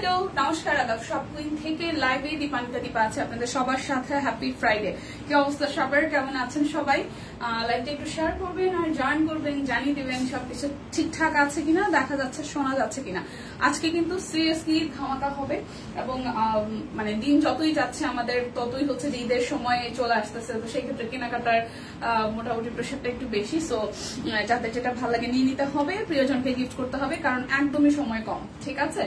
Hello নমস্কার আদাব সব কুইন থেকে লাইভে দীপান্বিতা দীপা আছে আপনাদের সবার সাথে। Happy Friday. কি অবস্থা সবার, কেমন আছেন সবাই? লাইভটা একটু শেয়ার করবেন আর জয়েন করবেন, জানিয়ে দেবেন সবকিছু ঠিকঠাক আছে কিনা, দেখা যাচ্ছে শোনা যাচ্ছে কিনা। আজকে কিন্তু সিরিয়াসলি ধামাকা হবে এবং মানে দিন যতই যাচ্ছে আমাদের ততই হচ্ছে যে ঈদের সময় চলে আসতেছে, তো সেই ক্ষেত্রে কেনাকাটার মোটামুটি প্রেশারটা একটু বেশি। সো যাদের যেটা ভালো লাগে নিয়ে নিতে হবে, প্রিয়জনকে গিফট করতে হবে, কারণ একদমই সময় কম। ঠিক আছে,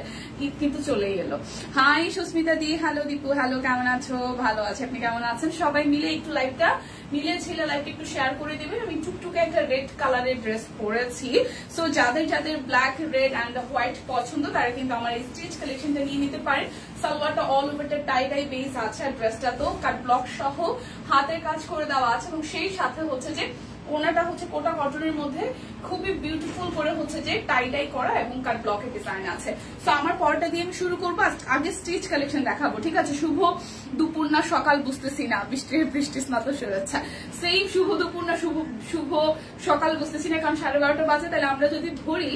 ঈদ কিন্তু চলেই এলো। হাই সুস্মিতা দি, হ্যালো দীপু, হ্যালো কেমন আছো? ভালো আছে, আপনি কেমন আছেন? সবাই মিলে একটু লাইভটা মিলিয়েছিল, লাইভটা একটু শেয়ার করে দেবেন। আমি টুকটুকে একটা রেড কালারের ড্রেস পরেছি। সো যাদের যাদের ব্ল্যাক, রেড অ্যান্ড হোয়াইট পছন্দ তারা কিন্তু আমার এই স্টিচ কালেকশনটা নিয়ে নিতে পারেন। সালোয়ারটা অল ওভারটা টাই টাই বেস আছে, আর ড্রেসটা তো কাট ব্লক সহ হাতের কাজ করে দেওয়া আছে এবং সেই সাথে হচ্ছে যে ওনাটা হচ্ছে কোটা কটনের মধ্যে খুবই বিউটিফুল করে হচ্ছে যে টাই টাই করা এবং কাট ব্লকের ডিজাইন আছে। তো আমার পরটা দিয়ে আমি শুরু করবো। আগে স্টিচ কালেকশন দেখাবো, ঠিক আছে? শুভ দুপুর না সকাল বুঝতেছি না, বৃষ্টি স্নাত শুভেচ্ছা। সেই শুভ দুপুর না শুভ সকাল বুঝতেছি না, কারণ 12:30 বাজে। তাহলে আমরা যদি ধরি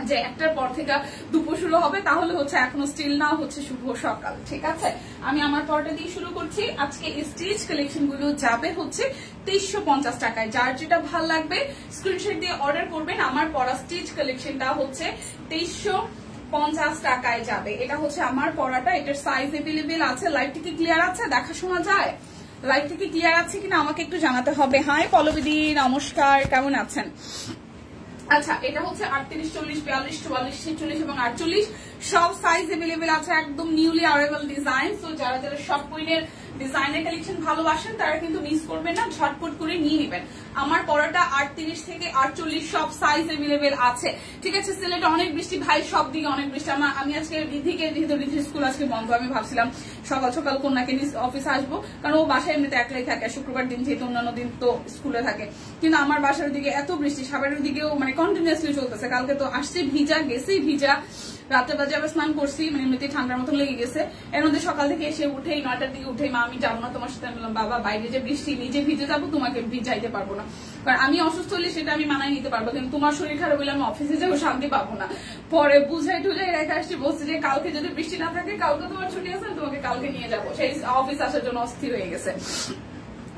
যে একটার পর থেকে দুপুর শুরু হবে, তাহলে হচ্ছে এখনো স্টিল না হচ্ছে শুভ সকাল। ঠিক আছে, আমি আমার পরটা দিয়ে শুরু করছি। আজকে স্টিচ কালেকশন গুলো যাবে হচ্ছে 2350 টাকায়। যার যেটা ভাল লাগবে স্ক্রিনশট দিয়ে অর্ডার করবেন। আমার পরা স্টিচ কালেকশনটা হচ্ছে 2350 টাকায় যাবে। এটা হচ্ছে আমার পরাটা, এটার সাইজ এভেলেবেল আছে। লাইভটা কি ক্লিয়ার আছে? দেখা শোনা যায়? লাইভটা কি ক্লিয়ার আছে কিনা আমাকে একটু জানাতে হবে। হাই পল্লবীদি, নমস্কার, কেমন আছেন? আচ্ছা, এটা হচ্ছে 38, 40, 42, 44, 46 এবং 48 সব সাইজ এভেলেবেল আছে। একদম নিউলি অ্যারাইভাল ডিজাইন। তো যারা যারা সব কুইনের ডিজাইনের কালেকশন ভালোবাসেন তারা কিন্তু মিস করবেন না, ঝটপট করে নিয়ে নেবেন। আমার পরাটা 38 থেকে 48 সব সাইজ এভেলেবেল আছে। ঠিক আছে, সিলেটে অনেক বৃষ্টি ভাই, সব দিকে অনেক বৃষ্টি। আমি আজকে রিধিকে, যেহেতু রিধির স্কুল আজকে বন্ধ, আমি ভাবছিলাম সকাল সকাল কন্যাকে নিয়ে অফিসে আসবো, কারণ ও বাসায় এমনিতে একলাই থাকে, শুক্রবার দিন যেহেতু, অন্যান্য দিন তো স্কুলে থাকে। কিন্তু আমার বাসার দিকে এত বৃষ্টি, সাভারের দিকেও মানে কন্টিনিউয়াসলি চলতেছে। কালকে তো আসছে ভিজা, গেছি ভিজা, রাত্রে বাজে আবার স্নান করছি, মানে এমনিতে ঠান্ডার মতো লেগে গেছে। এর মধ্যে সকাল থেকে এসে উঠেই 9টার দিকে উঠেই মা আমি যাবো না তোমার সাথে। আমি বললাম বাবা বাইরে যে বৃষ্টি, নিজে ভিজে যাবো, তোমাকে ভিজাইতে পারবো না, কারণ আমি অসুস্থ হলে সেটা আমি মানায় নিতে পারবো, কিন্তু তোমার শরীর খারাপ হলে আমি অফিসে যাবো, শান্তি পাবো না। পরে বুঝাই টুঝাই রেখে আসছি, বলছি যে কালকে যদি বৃষ্টি না থাকে, কালকে তোমার ছুটি আছে, তোমাকে কালকে নিয়ে যাবো। সেই অফিস আসার জন্য অস্থির হয়ে গেছে।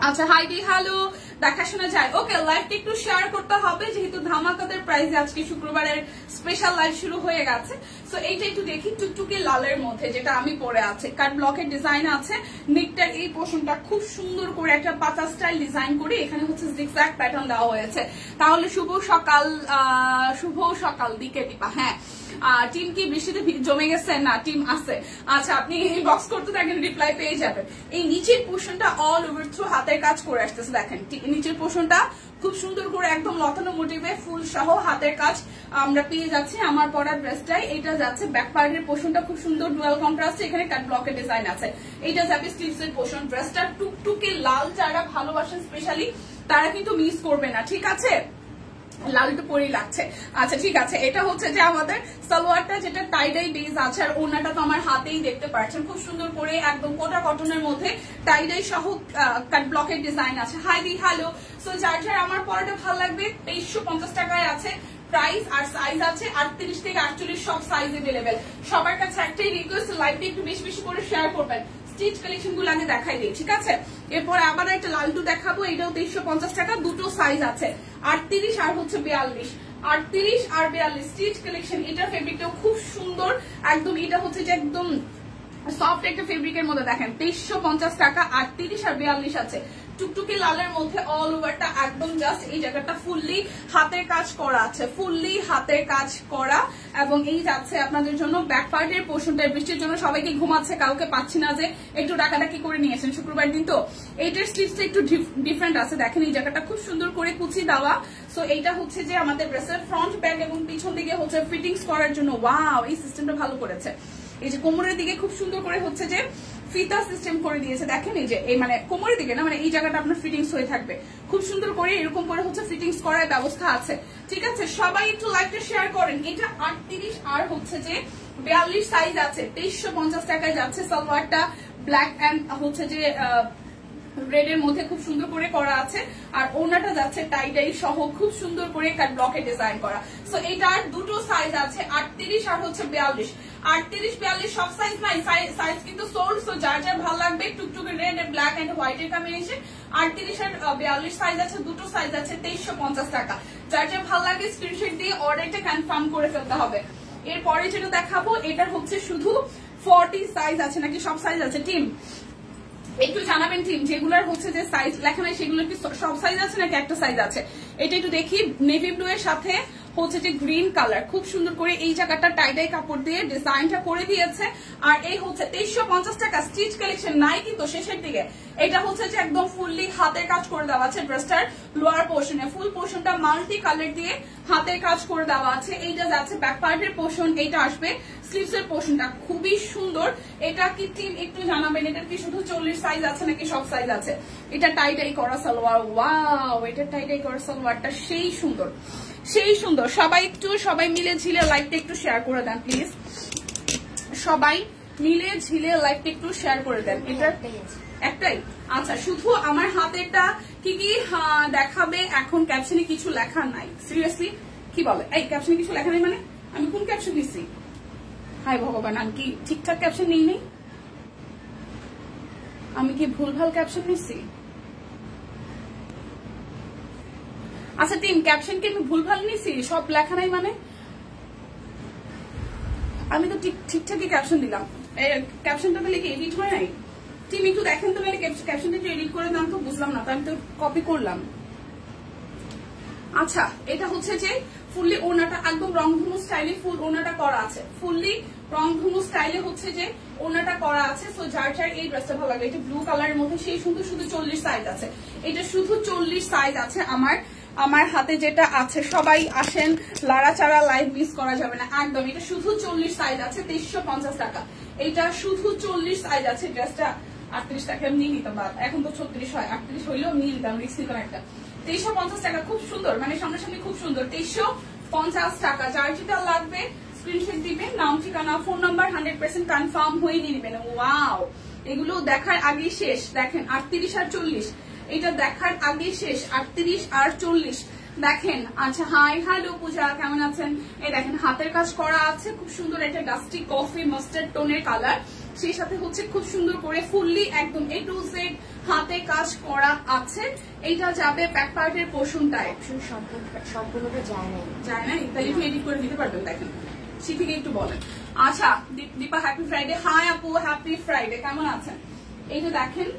আচ্ছা হাইডি, হ্যালো, দেখাশোনা যায়। ওকে, লাইভটা একটু শেয়ার করতে হবে, যেহেতু ধামাকাদের প্রাইজে আজকে শুক্রবারের স্পেশাল লাইভ শুরু হয়ে গেছে। সো এইটা একটু দেখি, টুকটুকি লালের মধ্যে যেটা আমি পরে আছে, কাট ব্লকের ডিজাইন আছে। নেকটার এই পোর্শনটা খুব সুন্দর করে একটা পাতা স্টাইল ডিজাইন করে এখানে হচ্ছে জিগজ্যাগ প্যাটার্ন দেওয়া হয়েছে। তাহলে শুভ সকাল দিকে দিবা। হ্যাঁ, টিম কি বৃষ্টিতে জমে গেছে? না, টিম আছে। আচ্ছা, আপনি বক্স করতে থাকেন, রিপ্লাই পেয়ে যাবেন। এই নিচের পোর্শনটা অল ওভার থ্রু হাতের কাজ করে আসতেছে। দেখেন নিচের পোর্শনটা খুব সুন্দর করে একদম লতানো মোটিভে ফুল সহ হাতের কাজ আমরা পেয়ে যাচ্ছি। আমার পরা ড্রেসটাই এটা যাচ্ছে। ব্যাক পার্টের পোর্শনটা খুব সুন্দর ডুয়াল কন্ট্রাস্ট, এখানে কাট ব্লকের ডিজাইন আছে। এইটা যাবে স্লিভস এর পোর্শন। ড্রেসটা টুকটুকে লাল, যারা ভালোবাসেন স্পেশালি তারা কিন্তু মিস করবে না। ঠিক আছে, লাল তো পরেই লাগছে। আচ্ছা ঠিক আছে, এটা হচ্ছে যে আমাদের সালোয়ারটা, যেটা টাইডাই বেস আছে, আর ওনাটা তো আমার হাতেই দেখতে পাচ্ছেন, খুব সুন্দর করে একদম কোটা কটনের মধ্যে টাইডাই সহ কাট ব্লকের ডিজাইন আছে। হাই দি, হ্যালো। সো যার যার আমার পরাটা ভালো লাগবে 2350 টাকায় আছে প্রাইস, আর সাইজ আছে 38 থেকে 48 সব সাইজ এভেলেবেল। সবার কাছে একটাই রিকোয়েস্ট, লাইভটা একটু বেশি বেশি করে শেয়ার করবেন। স্টিচ কালেকশন গুলো আগে দেখাই দিই, ঠিক আছে? এরপর আবার একটা লালটু দেখাবো, এটাও 2350 টাকা। দুটো সাইজ আছে, 38 আর হচ্ছে 42। 38 আর 42 স্টিচ কালেকশন। এটা ফেব্রিকটাও খুব সুন্দর একদম। এটা হচ্ছে যে একদম সফট একটা ফেব্রিকের মধ্যে। দেখেন 2350 টাকা, 38 আর 42 আছে। টুকটুকি লালের মধ্যে অল ওভারটা একদম জাস্ট এই জায়গাটা ফুললি হাতের কাজ করা আছে, ফুললি হাতের কাজ করা। এবং এই যাচ্ছে আপনাদের জন্য ব্যাক পার্টের পোর্শনটা। বৃষ্টির জন্য সবাইকে ঘুমাচ্ছে, কাউকে পাচ্ছি না যে একটু ডাকাডাকি করে নিয়েছেন, শুক্রবার দিন তো। এইটার স্লিভসটা একটু ডিফারেন্ট আছে। দেখেন এই জায়গাটা খুব সুন্দর করে কুচি দেওয়া। সো এইটা হচ্ছে যে আমাদের ড্রেসের ফ্রন্ট ব্যাক এবং পিছন দিকে হচ্ছে ফিটিংস করার জন্য। ওয়াও, এই সিস্টেমটা ভালো করেছে। এই যে কোমরের দিকে খুব সুন্দর করে হচ্ছে যে ফিতা সিস্টেম করে দিয়েছে। দেখেন এই যে এই মানে কোমরের দিকে না, মানে এই জায়গাটা আপনার ফিটিংস হয়ে থাকবে খুব সুন্দর করে, এরকম করে হচ্ছে ফিটিংস করার ব্যবস্থা আছে। ঠিক আছে, সবাই একটু লাইভটা শেয়ার করেন। এটা 38 আর হচ্ছে যে 42 সাইজ আছে, 2350 টাকায় যাচ্ছে। সালোয়ারটা ব্ল্যাক এন্ড হচ্ছে যে রেড এর মধ্যে খুব সুন্দর করে করা আছে, আর ওনাটা যাচ্ছে টাই সহ খুব সুন্দর করে কাট ব্লকে ডিজাইন করা। সো এটার দুটো সাইজ আছে, 38 আর হচ্ছে 42। 38-42 সব সাইজ নাই, সাইজ কিন্তু সোল্ড। সো যার যার ভালো লাগবে টুকটুকে red and black and white এর কম্বিনেশন, 38 আর 42 সাইজ আছে, দুটো সাইজ আছে, 2350 টাকা। যার যার ভালো লাগে স্ক্রিনশট দিয়ে অর্ডারটা কনফার্ম করে ফেলতে হবে। এরপরে যেটা দেখাবো এটা হচ্ছে শুধু 40 সাইজ আছে নাকি সব সাইজ আছে টিম একটু জানাবেন টিম, যেগুলোর হচ্ছে যে সাইজ লেখা নাই সেগুলো কি সব সাইজ আছে নাকি একটা সাইজ আছে, এটা একটু দেখি। নেভি ব্লু এর সাথে হচ্ছে যে গ্রিন কালার, খুব সুন্দর করে এই জায়গাটা টাইডাই কাপড় দিয়ে ডিজাইনটা করে দিয়েছে। আর এই হচ্ছে 2350 টাকা। স্টিচ কালেকশন নাই কিন্তু শেষের দিকে। এটা হচ্ছে যে একদম ফুললি হাতের কাজ করে দেওয়া আছে, ড্রেসটার লোয়ার পোর্শনে ফুল পোর্শনটা মাল্টি কালার দিয়ে হাতের কাজ করে দেওয়া আছে। এইটা যাচ্ছে ব্যাক পার্টের পোর্শন, এইটা আসবে স্লিভস এর পোর্শনটা, খুবই সুন্দর। এটা কি টিম একটু জানাবেন, এটা কি শুধু 40 সাইজ আছে নাকি সব সাইজ আছে? এটা টাইডাই করা সালোয়ার, ওয়াও, এটা টাইডাই করা সালোয়ারটা সেই সুন্দর, সেই সুন্দর। সবাই মিলে ঝিলে লাইভটা একটু শেয়ার করে দেন প্লিজ, সবাই মিলে ঝিলে লাইভটা একটু শেয়ার করে দেন। এটা একটাই আচ্ছা, শুধু আমার হাতেরটা কি কি দেখাবে এখন? ক্যাপশনে কিছু লেখা নাই, সিরিয়াসলি কি বলে? এই ক্যাপশনে কিছু লেখা নাই মানে আমি কোন ক্যাপশন দিচ্ছি? হায় ভগবান, আমি কি ঠিকঠাক ক্যাপশন নেই নেই? আমি কি ভুলভাল ক্যাপশন নিচ্ছি? আচ্ছা টিম, ক্যাপশন কি আমি ভুলভাল নিছি? সব লেখা নাই মানে? আমি তো ঠিকঠাকই ক্যাপশন দিলাম। ক্যাপশনটা তাহলে কি এডিট হয় নাই? টিম একটু দেখেন তো, মানে ক্যাপশনটা একটু এডিট করে দাম তো, বুঝলাম না তো, আমি তো কপি করলাম। আচ্ছা, এটা হচ্ছে যে ফুললি ওনাটা একদম রংধনু স্টাইলে ফুল ওনাটা করা আছে, ফুললি রংধনু স্টাইলে হচ্ছে যে ওনাটা করা আছে। সো যার যার এই ড্রেসটা ভালো লাগে, এটা ব্লু কালারের মধ্যে, সেই শুধু 40 সাইজ আছে। এটা শুধু 40 সাইজ আছে আমার হাতে যেটা আছে। সবাই আসেন, লাড়াচাড়া লাইভ মিস করা যাবে না একদম। এটা শুধু 40 সাইজ আছে, 2350 টাকা। এটা শুধু 40 সাইজ আছে। ড্রেসটা 38 টাকা নিয়ে নিতাম, এখন তো 36 হয়, 38 হইলেও নিয়ে নিতাম, রিক্স নিতাম একটা। 2350 টাকা, খুব সুন্দর, মানে সামনাসামনি খুব সুন্দর। 2350 টাকা। যার যেটা লাগবে স্ক্রিনশট দিবেন, নাম ঠিকানা ফোন নাম্বার 100% কনফার্ম হয়ে নিয়ে নেবেন। ওয়াও, এগুলো দেখার আগেই শেষ। দেখেন 38 আর 40, এটা দেখার আগে শেষ। 38 আর 40 দেখেন। আচ্ছা, হাই হ্যালো পূজা, কেমন আছেন? এই দেখেন হাতের কাজ করা আছে, খুব সুন্দর। এটা ডাস্টি কফি মাস্টার্ড টোনের কালার, সেই সাথে হচ্ছে খুব সুন্দর করে ফুললি একদম A to Z হাতে কাজ করা আছে। এইটা যাবে ব্যাক পার্টের পোর্শনটায়, সম্পূর্ণটা যায় না, তাহলে একটু এডিট করে দিতে পারবেন। দেখেন শিখিকে একটু বলেন। আচ্ছা দীপা, হ্যাপি ফ্রাইডে। হাই আপু, হ্যাপি ফ্রাইডে, কেমন আছেন? এই যে দেখেন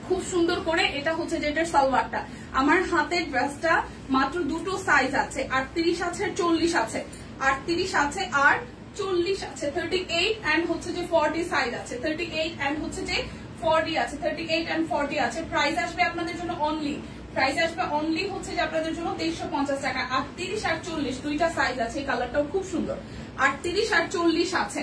খুব সুন্দর করে, এটা হচ্ছে যেটার সালোয়ারটা। আমার হাতের ড্রেসটা মাত্র দুটো সাইজ আছে, 38 আছে, 40 আছে। 38 আছে আর 40 আছে, 38 এন্ড হচ্ছে যে 40 সাইজ আছে, 38 এন্ড হচ্ছে যে 40 আছে, 38 এন্ড 40 আছে। প্রাইস আসবে আপনাদের জন্য অনলি, প্রাইস আসবে অনলি হচ্ছে যে আপনাদের জন্য 2350 টাকা। 38 আর 40 দুইটা সাইজ আছে, এই কালারটাও খুব সুন্দর। 38 আর 40 আছে।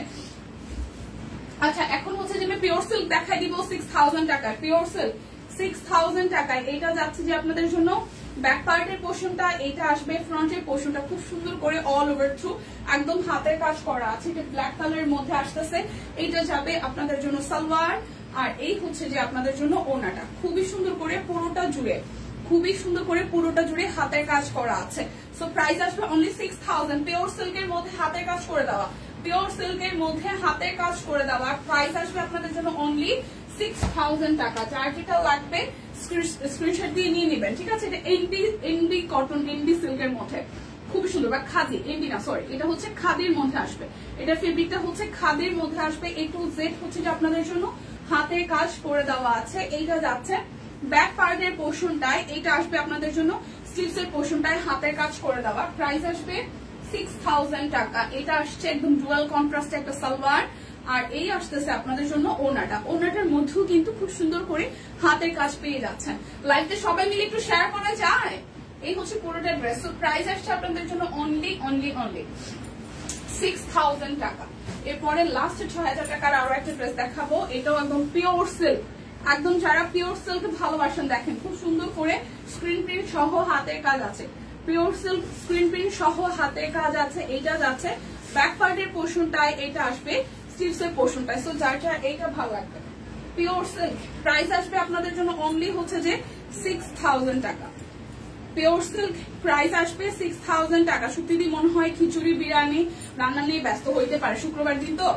আচ্ছা, এখন হচ্ছে যে আমি পিওর সিল্ক দেখাই দিব 6000 টাকা। পিওর সিল্ক 6000 টাকায়। এটা যাচ্ছে যে আপনাদের জন্য ব্যাক পার্টের পোর্শনটা, এটা আসবে ফ্রন্টের পোর্শনটা খুব সুন্দর করে অল ওভার থ্রু একদম হাতের কাজ করা আছে। এটা ব্ল্যাক কালারের মধ্যে আসতেছে। এইটা যাবে আপনাদের জন্য সালোয়ার, আর এই হচ্ছে যে আপনাদের জন্য ওনাটা, খুবই সুন্দর করে পুরোটা জুড়ে, খুবই সুন্দর করে পুরোটা জুড়ে হাতের কাজ করা আছে। সো প্রাইস আসবে অনলি 6000। পিওর সিল্কের মধ্যে হাতের কাজ করে দেওয়া, পিওর সিল্কের মধ্যে হাতের কাজ করে দেওয়া। প্রাইস আসবে আপনাদের জন্য অনলি 6000 টাকা। যার যেটা লাগবে স্ক্রিনশট দিয়ে নিয়ে নেবেন, ঠিক আছে? এটা এনডি কটন, এনডি সিল্কের মধ্যে খুবই সুন্দর, বা খাদি, এনডি না সরি, এটা হচ্ছে খাদির মধ্যে আসবে। এটা ফেব্রিকটা হচ্ছে খাদির মধ্যে আসবে। A to Z হচ্ছে যে আপনাদের জন্য হাতের কাজ করে দেওয়া আছে। এইটা যাচ্ছে ব্যাক পার্টের পোর্শনটায়, এটা আসবে আপনাদের জন্য স্লিভস এর পোর্শনটায় হাতের কাজ করে দেওয়া। প্রাইস আসবে 6000 টাকা। এটা আসছে একদম ডুয়াল কন্ট্রাস্টে একটা সালোয়ার, আর এই আসতেছে আপনাদের জন্য ওনাটা। ওনাটার মধ্যেও কিন্তু খুব সুন্দর করে হাতের কাজ পেয়ে যাচ্ছেন। লাইভটা সবাই মিলে একটু শেয়ার করা যায়। এই হচ্ছে পুরোটা ড্রেস। তো প্রাইস আসছে আপনাদের জন্য অনলি 6000 টাকা। এরপরে লাস্ট 6000 টাকার আরো একটা ড্রেস দেখাবো। এটাও একদম পিওর সিল্ক, একদম যারা পিওর সিল্ক ভালোবাসেন, দেখেন খুব সুন্দর করে স্ক্রিন প্রিন্ট সহ হাতের কাজ আছে। পিওর সিল্ক স্ক্রিন প্রিন্ট সহ হাতের কাজ আছে। এইটা যাচ্ছে ব্যাক পার্টের পোর্শনটায়, এটা আসবে স্লিভস এর পোর্শনটায়। সো যার যার এইটা ভালো লাগবে, পিওর সিল্ক। প্রাইস আসবে আপনাদের জন্য অনলি হচ্ছে যে 6000 টাকা। পিওর সিল্ক প্রাইস আসবে 6000 টাকা। সত্যি মনে হয় খিচুড়ি বিরিয়ানি রান্না নিয়ে ব্যস্ত হইতে পারে, শুক্রবার দিন তো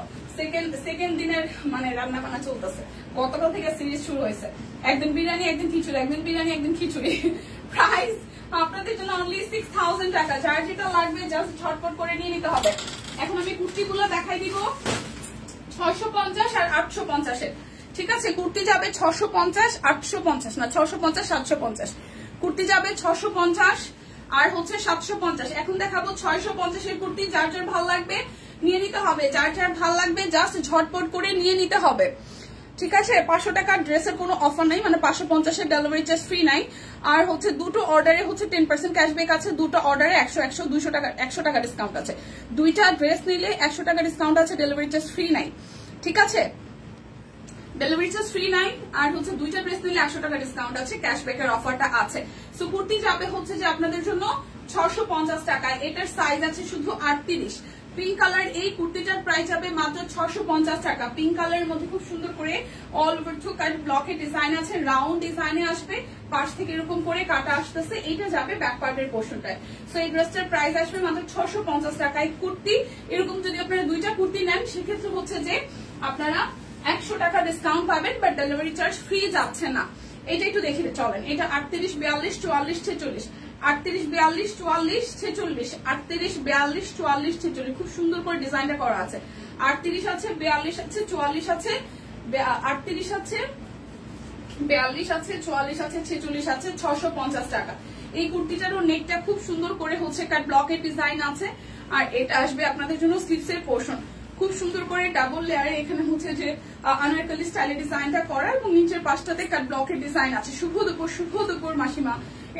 সেকেন্ড দিনের মানে রান্না বান্না চলতেছে, গতকাল থেকে সিরিজ শুরু হয়েছে, একদিন বিরিয়ানি একদিন খিচুড়ি, একদিন বিরিয়ানি একদিন খিচুড়ি। প্রাইস আপনাদের জন্য অনলি 6000 টাকা। যার যেটা লাগবে জাস্ট ঝটপট করে নিয়ে নিতে হবে। এখন আমি কুর্তিগুলো দেখাই দিব 650 আর 850 এর, ঠিক আছে? কুর্তি যাবে 650 850 না 650 750, কুর্তি যাবে 650 আর হচ্ছে 750। এখন দেখাবো 650 এর কুর্তি। যার যার ভালো লাগবে নিয়ে নিতে হবে, যার যার ভালো লাগবে জাস্ট ঝটপট করে নিয়ে নিতে হবে, ঠিক আছে? 500 টাকার ড্রেসের কোনো অফার নাই, মানে 550 এর ডেলিভারি চার্জ ফ্রি নাই। আর হচ্ছে দুটো অর্ডারে হচ্ছে 10% ক্যাশব্যাক আছে, দুটো অর্ডারে 100 200 টাকা 100 টাকা ডিসকাউন্ট আছে। দুইটা ড্রেস নিলে 100 টাকা ডিসকাউন্ট আছে, ডেলিভারি চার্জ ফ্রি নাই, ঠিক আছে? ডেলিভারি চার্জ ফ্রি নাই। আর হচ্ছে দুইটা ড্রেস নিলে 100 টাকা ডিসকাউন্ট আছে, ক্যাশব্যাকের অফারটা আছে। সো কুর্তি যাবে হচ্ছে যে আপনাদের জন্য 650 টাকায়। এটার সাইজ আছে শুধু 38। পিঙ্ক কালার এই কুর্তিটার প্রাইস যাবে মাত্র 650 টাকা। পিঙ্ক কালারের মধ্যে খুব সুন্দর করে অল ওভার থ্রু কাট ব্লকের ডিজাইন আছে, রাউন্ড ডিজাইনে আসবে, পাশ থেকে এরকম করে কাটা আসতেছে, এইটা যাবে ব্যাক পার্টের পোর্শনটায়। সো এই ড্রেসটার প্রাইস আসবে মাত্র 650 টাকায়। কুর্তি এরকম যদি আপনারা দুইটা কুর্তি নেন সেক্ষেত্রে হচ্ছে যে আপনারা 100 টাকা ডিসকাউন্ট পাবেন, বাট ডেলিভারি চার্জ ফ্রি যাচ্ছে না। এটা একটু দেখে চলেন। এটা 38 42 44 46, 38 42 44 46, 38 42 44 46, খুব সুন্দর করে ডিজাইনটা করা আছে। 38 আছে 42 আছে 44 আছে 38 আছে 42 আছে 44 আছে 46 আছে 650 টাকা। এই কুর্তিটারও নেকটা খুব সুন্দর করে হচ্ছে কাট ব্লকের ডিজাইন আছে। আর এটা আসবে আপনাদের জন্য স্লিভসের পোর্শন, খুব সুন্দর করে ডাবল লেয়ারে এখানে হচ্ছে যে আনারকলি স্টাইলের ডিজাইনটা করা, এবং নিচের পাশটাতে কাট ব্লকের ডিজাইন আছে। শুভ দুপুর মাসিমা,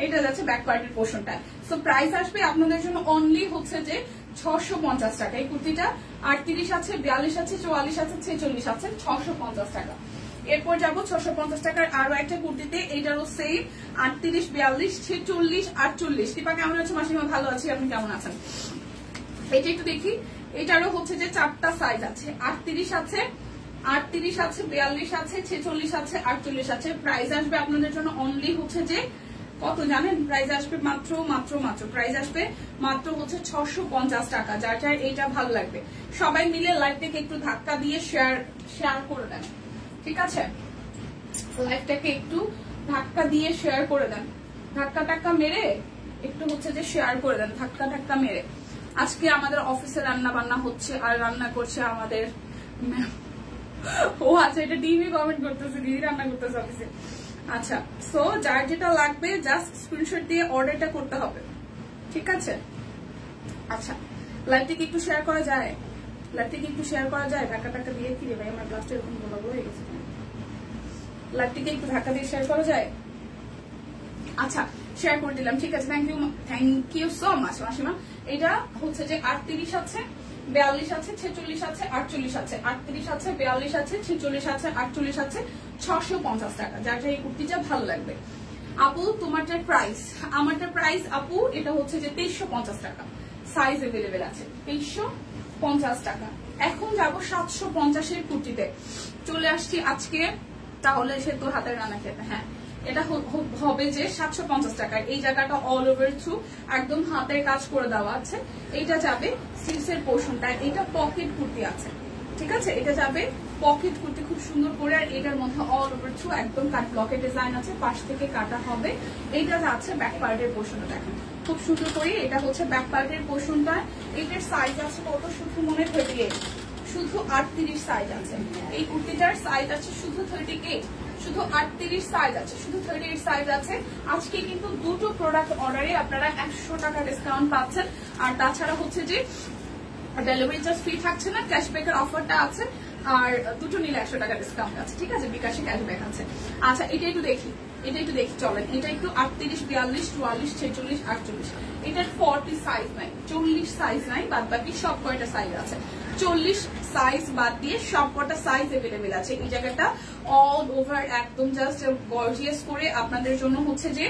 এটা যাচ্ছে ব্যাক পার্টের পোর্শনটা। সো প্রাইস আসবে আপনাদের জন্য অনলি হচ্ছে যে 650 টাকা। এই কুর্তিটা 38 আছে 42 আছে 44 আছে 46 আছে 650 টাকা। এরপর যাবো 650 টাকার আরো একটা কুর্তিতে, এইটারও সেম 38 42 46 48। দীপা কেমন আছে? মাসিমা ভালো আছি, আপনি কেমন আছেন? এটা একটু দেখি। এটারও হচ্ছে যে 4টা সাইজ আছে, 38 আছে 42 আছে 46 আছে 48 আছে। প্রাইস আসবে আপনাদের জন্য অনলি হচ্ছে যে কত জানেন? প্রাইস আসবে মাত্র প্রাইস আসবে মাত্র হচ্ছে 650 টাকা। যার যার এইটা ভালো লাগবে সবাই মিলে লাইভটাকে একটু ধাক্কা দিয়ে শেয়ার করে দেন, ঠিক আছে? লাইভটাকে একটু ধাক্কা দিয়ে শেয়ার করে দেন, ধাক্কা মেরে একটু হচ্ছে যে শেয়ার করে দেন, ধাক্কা মেরে। আজকে আমাদের অফিসে রান্না বান্না হচ্ছে, আর রান্না করছে আমাদের ও আচ্ছা, এটা টিভি কমেন্ট করতেছে, দিদি রান্না করতেছে অফিসে। আচ্ছা, সো যার যেটা লাগবে জাস্ট স্ক্রিনশট দিয়ে অর্ডারটা করতে হবে, ঠিক আছে? আচ্ছা, লাইভটিকে একটু শেয়ার করা যায়, ধাক্কা দিয়ে কি রে ভাই, আমার গ্লাসটা এরকম বড় হয়ে গেছে, লাইভটিকে একটু ধাক্কা দিয়ে শেয়ার করা যায়? আচ্ছা, শেয়ার করে দিলাম, ঠিক আছে? থ্যাংক ইউ সো মাচ মাসিমা। এটা হচ্ছে যে 38 আছে 42 আছে 46 আছে 48 আছে, 38 আছে 42 আছে 46 আছে 48 আছে 650 টাকা। যার এই কুর্তিটা ভালো লাগবে। আপু তোমারটার প্রাইস, আমারটার প্রাইস আপু এটা হচ্ছে যে 2350 টাকা। সাইজ अवेलेबल আছে 2350 টাকা। এখন যাব 750 এর কুর্তিতে চলে আসছি আজকে, তাহলে সে তোর হাতের রান্না খেতে। হ্যাঁ, এটা হবে যে 750 টাকায়। এই জায়গাটা অল ওভার থ্রু একদম হাতের কাজ করে দেওয়া আছে। এটা যাবে স্লিভসের পোর্শনটা, এটা পকেট কুর্তি আছে, ঠিক আছে? এটা যাবে পকেট কুর্তি খুব সুন্দর করে। আর এটার মধ্যে অল ওভার থ্রু একদম কাট ব্লকের ডিজাইন আছে, পাশ থেকে কাটা হবে। এইটা যাচ্ছে ব্যাক পার্টের পোর্শনটা, দেখেন খুব সুন্দর করে। এটা হচ্ছে ব্যাক পার্টের পোর্শনটা। এটার সাইজ আছে কত? শুধু মনে 38, শুধু 38 সাইজ আছে। এই কুর্তিটার সাইজ আছে শুধু 38, শুধু 38 সাইজ আছে, শুধু 38 সাইজ আছে। আজকে কিন্তু দুটো প্রোডাক্ট অর্ডারে আপনারা 100 টাকা ডিসকাউন্ট পাচ্ছেন। আর তাছাড়া হচ্ছে যে ডেলিভারি চার্জ ফ্রি থাকছে না, ক্যাশব্যাকের অফারটা আছে। আর দুটো নিলে 100 টাকা ডিসকাউন্ট আছে, ঠিক আছে? বিকাশে ক্যাশব্যাক আছে। আচ্ছা, এটা একটু দেখি চলেন। এটা একটু 38 42 44 46 48। এটার 40 সাইজ নাই, 40 সাইজ নাই, বাদ বাকি সব কয়টা সাইজ আছে। 40 সাইজ বাদ দিয়ে সব কটা সাইজ अवेलेबल আছে। এই জায়গাটা অল ওভার একদম জাস্ট গর্জিয়াস করে আপনাদের জন্য হচ্ছে যে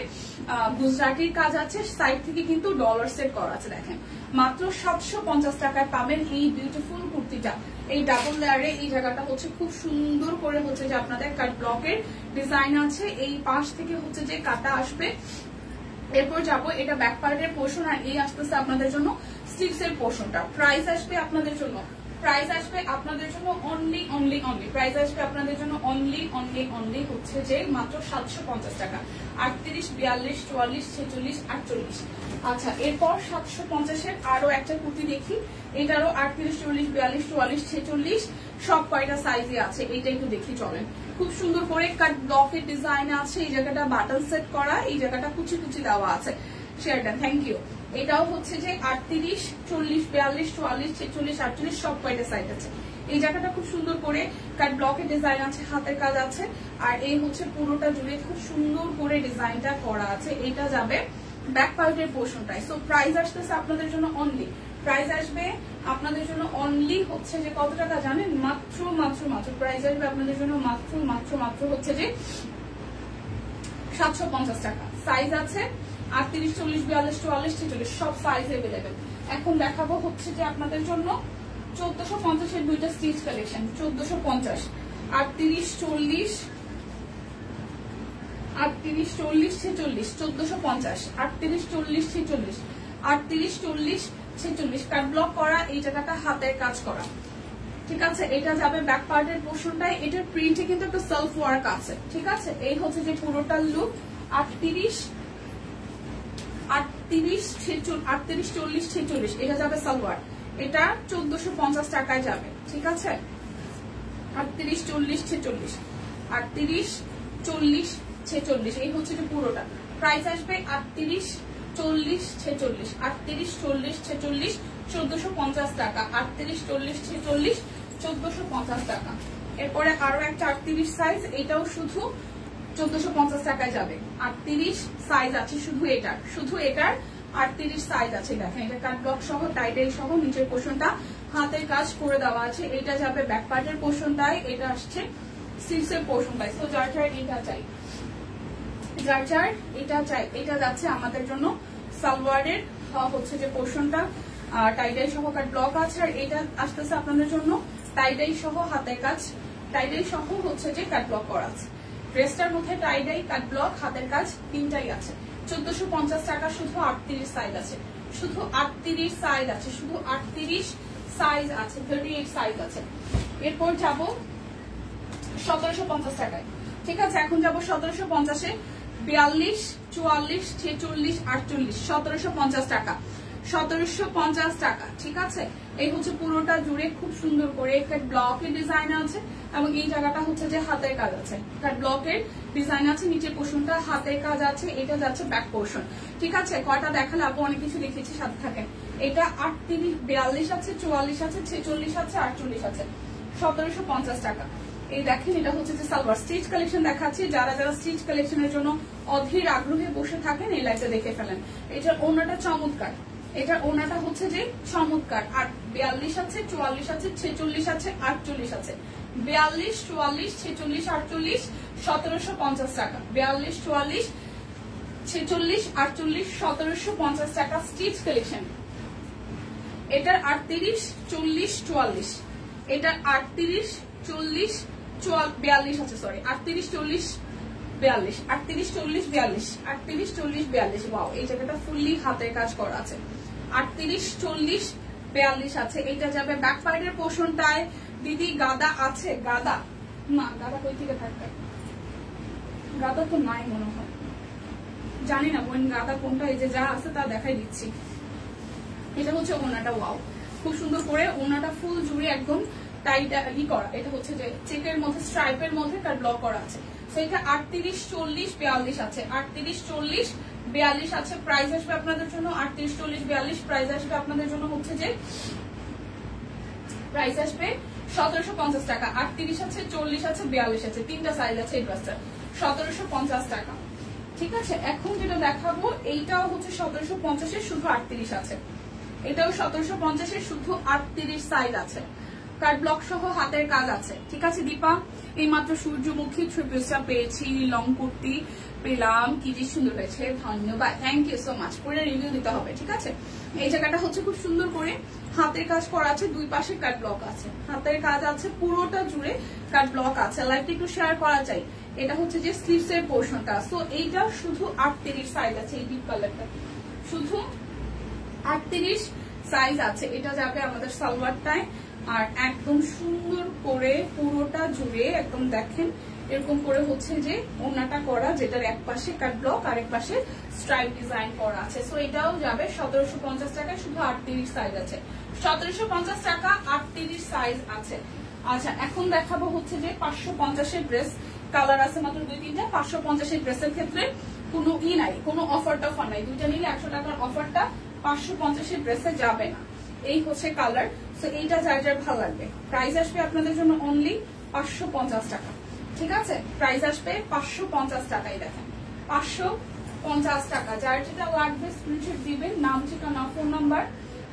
গুজরাটির কাজ আছে, সাইড থেকে কিন্তু ডলার সেট করা আছে। দেখেন মাত্র 750 টাকায় পাবেন এই বিউটিফুল কুর্তিটা। এই ডাবল লেয়ারে এই জায়গাটা হচ্ছে খুব সুন্দর করে হচ্ছে যে আপনাদের কাট ব্লকের ডিজাইন আছে। এই পাশ থেকে হচ্ছে যে কাটা আসবে, এরপর যাবো এটা ব্যাক পার্টের পোর্শন, আর এই আসতেছে আপনাদের জন্য স্লিভস এর পোর্শনটা। প্রাইস আসবে আপনাদের জন্য অনলি প্রাইস আসবে আপনাদের জন্য অনলি হচ্ছে যে মাত্র 750 টাকা। 38, 42, 44, 46, 48। আচ্ছা, এরপর 750 এর আরো একটা কুর্তি দেখি। এটারও 38, 40, 42, 44, 46 সব কয়টা সাইজে আছে এইটা একটু দেখি চলেন। খুব সুন্দর করে কাট ব্লকের ডিজাইন আছে, এই জায়গাটা বাটন সেট করা, এই জায়গাটা কুচি কুচি দেওয়া আছে। শেয়ারটা থ্যাংক ইউ। এটাও হচ্ছে যে 38, 40, 42, 44, 46, 48 সব কয়টা সাইজ আছে। এই জায়গাটা খুব সুন্দর করে কাট ব্লকের ডিজাইন আছে, হাতের কাজ আছে, আর এই হচ্ছে পুরোটা জুড়ে খুব সুন্দর করে ডিজাইনটা করা আছে। এটা যাবে ব্যাক পার্টের পোর্শনটায়। সো প্রাইস আসতেছে আপনাদের জন্য অনলি, প্রাইস আসবে আপনাদের জন্য অনলি হচ্ছে যে কত টাকা জানেন? মাত্র প্রাইস আসবে আপনাদের জন্য মাত্র হচ্ছে যে 750 টাকা। সাইজ আছে 38, 40, 42, 44, 46 সব সাইজ এভেলেবেল। এখন দেখাবো হচ্ছে যে আপনাদের জন্য 1450 এর দুইটা স্টিচ কালেকশন। 1450, 38, 40, 38, 40, 46, 1450, 38, 40, 46, 38, 40, 46 কাট ব্লক করা, এই জায়গাটা হাতের কাজ করা। ঠিক আছে, এটা যাবে ব্যাক পার্টের পোর্শনটায়। এটার প্রিন্টে কিন্তু একটা সেলফ ওয়ার্ক আছে। ঠিক আছে, এই হচ্ছে যে পুরোটা লুক। 38, 40, 46 এটা যাবে সালোয়ার। এটা 1450 টাকায় যাবে। ঠিক আছে, 38, 40, 46, 38, 40, 46 এই হচ্ছে যে পুরোটা। প্রাইস আসবে 38, 40, 46, 38, 40, 46 1450 টাকা। 38, 40, 46 1450 টাকা। এরপরে আরো একটা 38 সাইজ, এটাও শুধু 1450 টাকায় যাবে। 38 সাইজ আছে শুধু এটার 38 সাইজ আছে। দেখেন এটা কাট ব্লক সহ টাইটেল সহ নিচের পোর্শনটা হাতের কাজ করে দেওয়া আছে। এটা যাবে ব্যাক পার্টের পোর্শনটায়, এটা আসছে স্লিভসের পোর্শনটায়। তো যার এটা চাই এটা যাচ্ছে আমাদের জন্য সালোয়ারের হচ্ছে যে পোর্শনটা টাইটাই সহ কাট ব্লক আছে, আর এটা আসতেছে আপনাদের জন্য টাইটাই সহ হাতের কাজ, টাইটাই সহ হচ্ছে যে কাট ব্লক করা আছে। ড্রেসটার মধ্যে টাইটাই কাট ব্লক হাতের কাজ তিনটাই আছে। 1450 টাকা। শুধু 38 সাইজ আছে, শুধু 38 সাইজ আছে, শুধু 38 সাইজ আছে, 38 সাইজ আছে। এরপর যাবো 1750 টাকায়। ঠিক আছে, এখন যাবো 1750-এ 42, 44, 46, 48 1750 টাকা। 1750 টাকা। ঠিক আছে, এই হচ্ছে পুরোটা জুড়ে খুব সুন্দর করে কাট ব্লকের ডিজাইন আছে, এবং এই জায়গাটা হচ্ছে যে হাতের কাজ আছে, কাট ব্লকের ডিজাইন আছে, নিচের পোর্শনটা হাতের কাজ আছে। এটা যাচ্ছে ব্যাক পোর্শন। ঠিক আছে, কয়টা দেখালে আপু অনেক কিছু লিখেছি, সাথে থাকেন। এটা 38, 42 আছে, 44 আছে, 46 আছে, 48 আছে। 1750 টাকা। এই দেখেন এটা হচ্ছে যে সালোয়ার। স্টিচ কালেকশন দেখাচ্ছি, যারা স্টিচ কালেকশনের জন্য অধীর আগ্রহে বসে থাকেন এই লাইভটা দেখে ফেলেন। এটার ওড়নাটা চমৎকার, এটার ওড়নাটা হচ্ছে যে চমৎকার। আর 42 আছে, 44 আছে, 46 আছে, 48 আছে। 42, 44, 46, 48 1750 টাকা। 42, 44, 46, 48 1750 টাকা স্টিচ কালেকশন। এটার 38, 40, 44, এটার 38, 40, 42 আছে, সরি 38, 40, 42, 38, 40, 42, 38, 40, 42। ওয়াও, এই জায়গাটা ফুললি হাতের কাজ করা আছে। 38, 40, 42 আছে। এটা যাবে ব্যাক পার্টের পোর্শনটায়। দিদি গাদা আছে? গাদা না, গাদা কই থেকে থাকবে? গাদা তো নাই মনে হয়, জানি না বোন গাদা কোনটা। এই যে যা আছে তা দেখাই দিচ্ছি। এটা হচ্ছে ওনাটা। ওয়াও, খুব সুন্দর করে ওনাটা ফুল জুড়ে একদম টাইট করা। এটা হচ্ছে যে চেকের মধ্যে স্ট্রাইপের মধ্যে তার ব্লক করা আছে। তো এটা 38, 40, 42 আছে। 38, 40, 42 আছে। প্রাইস আসবে আপনাদের জন্য 38, 40, 42 প্রাইস আসবে আপনাদের জন্য হচ্ছে যে প্রাইস আসবে 1750 টাকা। 38 আছে, 40 আছে, 42 আছে, তিনটা সাইজ আছে এই ড্রেসটার। 1750 টাকা। ঠিক আছে, এখন যেটা দেখাবো এইটাও হচ্ছে 1750-এর, শুধু 38 আছে। এটাও 1750-এর, শুধু 38 সাইজ আছে। কাট ব্লক সহ হাতের কাজ আছে। ঠিক আছে দীপা, এই মাত্র সূর্যমুখী থ্রি পিসটা পেয়েছি, লং কুর্তি পেলাম, কি যে সুন্দর হয়েছে, ধন্যবাদ, থ্যাংক ইউ সো মাচ। পরে রিভিউ দিতে হবে। ঠিক আছে, এই জায়গাটা হচ্ছে খুব সুন্দর করে হাতের কাজ করা আছে, দুই পাশে কাট ব্লক আছে, হাতের কাজ আছে, পুরোটা জুড়ে কাট ব্লক আছে। লাইভটা একটু শেয়ার করা চাই। এটা হচ্ছে যে স্লিভস এর পোর্শনটা। সো এইটা শুধু 38 সাইজ আছে, এই ডিপ কালারটা শুধু 38 সাইজ আছে। এটা যাবে আমাদের সালোয়ারটায়, আর একদম সুন্দর করে পুরোটা জুড়ে একদম দেখেন এরকম করে হচ্ছে যে ওড়নাটা করা, যেটার এক পাশে কাট ব্লক আর এক পাশে স্ট্রাইপ ডিজাইন করা আছে। সো এটাও যাবে 1750 টাকায়, শুধু 38 সাইজ আছে। 1750 টাকা 38 সাইজ আছে। আচ্ছা, এখন দেখাবো হচ্ছে যে 550 এর ড্রেস। কালার আছে মাত্র 2-3টা। 550 এর ড্রেসের ক্ষেত্রে কোনো নাই, কোনো অফার টফার নাই। দুইটা নিলে 100 টাকার অফারটা 550 এর ড্রেসে যাবে না। এই হচ্ছে কালার। সো এইটা যার যার ভালো লাগবে। প্রাইস আসবে আপনাদের জন্য অনলি 550 টাকা। ঠিক আছে, প্রাইস আসবে 550 টাকাই। দেখেন 550 টাকা। যার যেটা লাগবে স্ক্রিনশট দিবেন, নাম ঠিকানা ফোন নাম্বার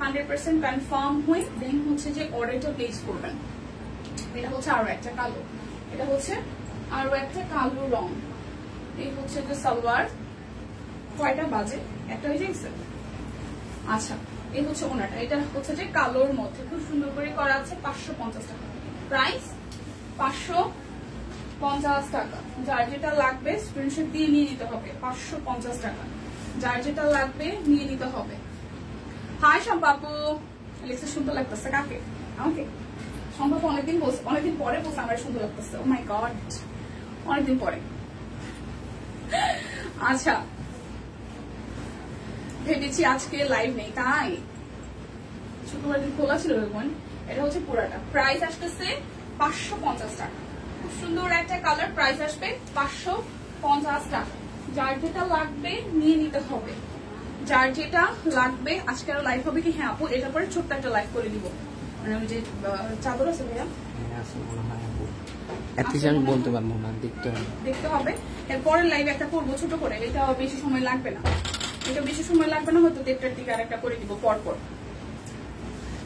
100% কনফার্ম হয়ে দেন হচ্ছে যে অর্ডারটা প্লেস করবেন। এটা হচ্ছে আরো একটা কালো, এটা হচ্ছে আরো একটা কালো রং। এই হচ্ছে যে সালোয়ার। কয়টা বাজে? একটা হয়ে যাইছে। আচ্ছা, এই হচ্ছে ওনাটা। এটা হচ্ছে যে কালোর মধ্যে খুব সুন্দর করে করা আছে। 550 টাকা প্রাইস, 550 টাকা। যার যেটা লাগবে স্ক্রিনশট দিয়ে নিয়ে নিতে হবে। 550 টাকা, যার যেটা লাগবে নিয়ে নিতে হবে। হাই সম্পাপু, লেখা সুন্দর লাগতেছে কাকে? আমাকে সম্পাপু অনেকদিন পরে বলছে আমার সুন্দর লাগতেছে। ও মাই গড, অনেকদিন পরে। আচ্ছা, ভেবেছি আজকে লাইভ নেই, তাই শুক্রবার দিন খোলা ছিল। এটা হচ্ছে পুরাটা। প্রাইস আসতেছে 550 টাকা। খুব সুন্দর একটা কালার। প্রাইস আসবে 550 টাকা। যার যেটা লাগবে নিয়ে নিতে হবে। যার যেটা লাগবে। আজকে আরো লাইভ হবে কি? হ্যাঁ আপু, এটা পরে ছোট্ট একটা লাইভ করে দিব। মানে ওই যে চাদর আছে ভাইয়া, আমি বলতে পারবো না, দেখতে হবে। এরপরের লাইভ একটা করবো ছোট করে। এটা বেশি সময় লাগবে না, এটা বেশি সময় লাগবে না, হয়তো 1:30টার দিকে আর একটা করে দিব পরপর।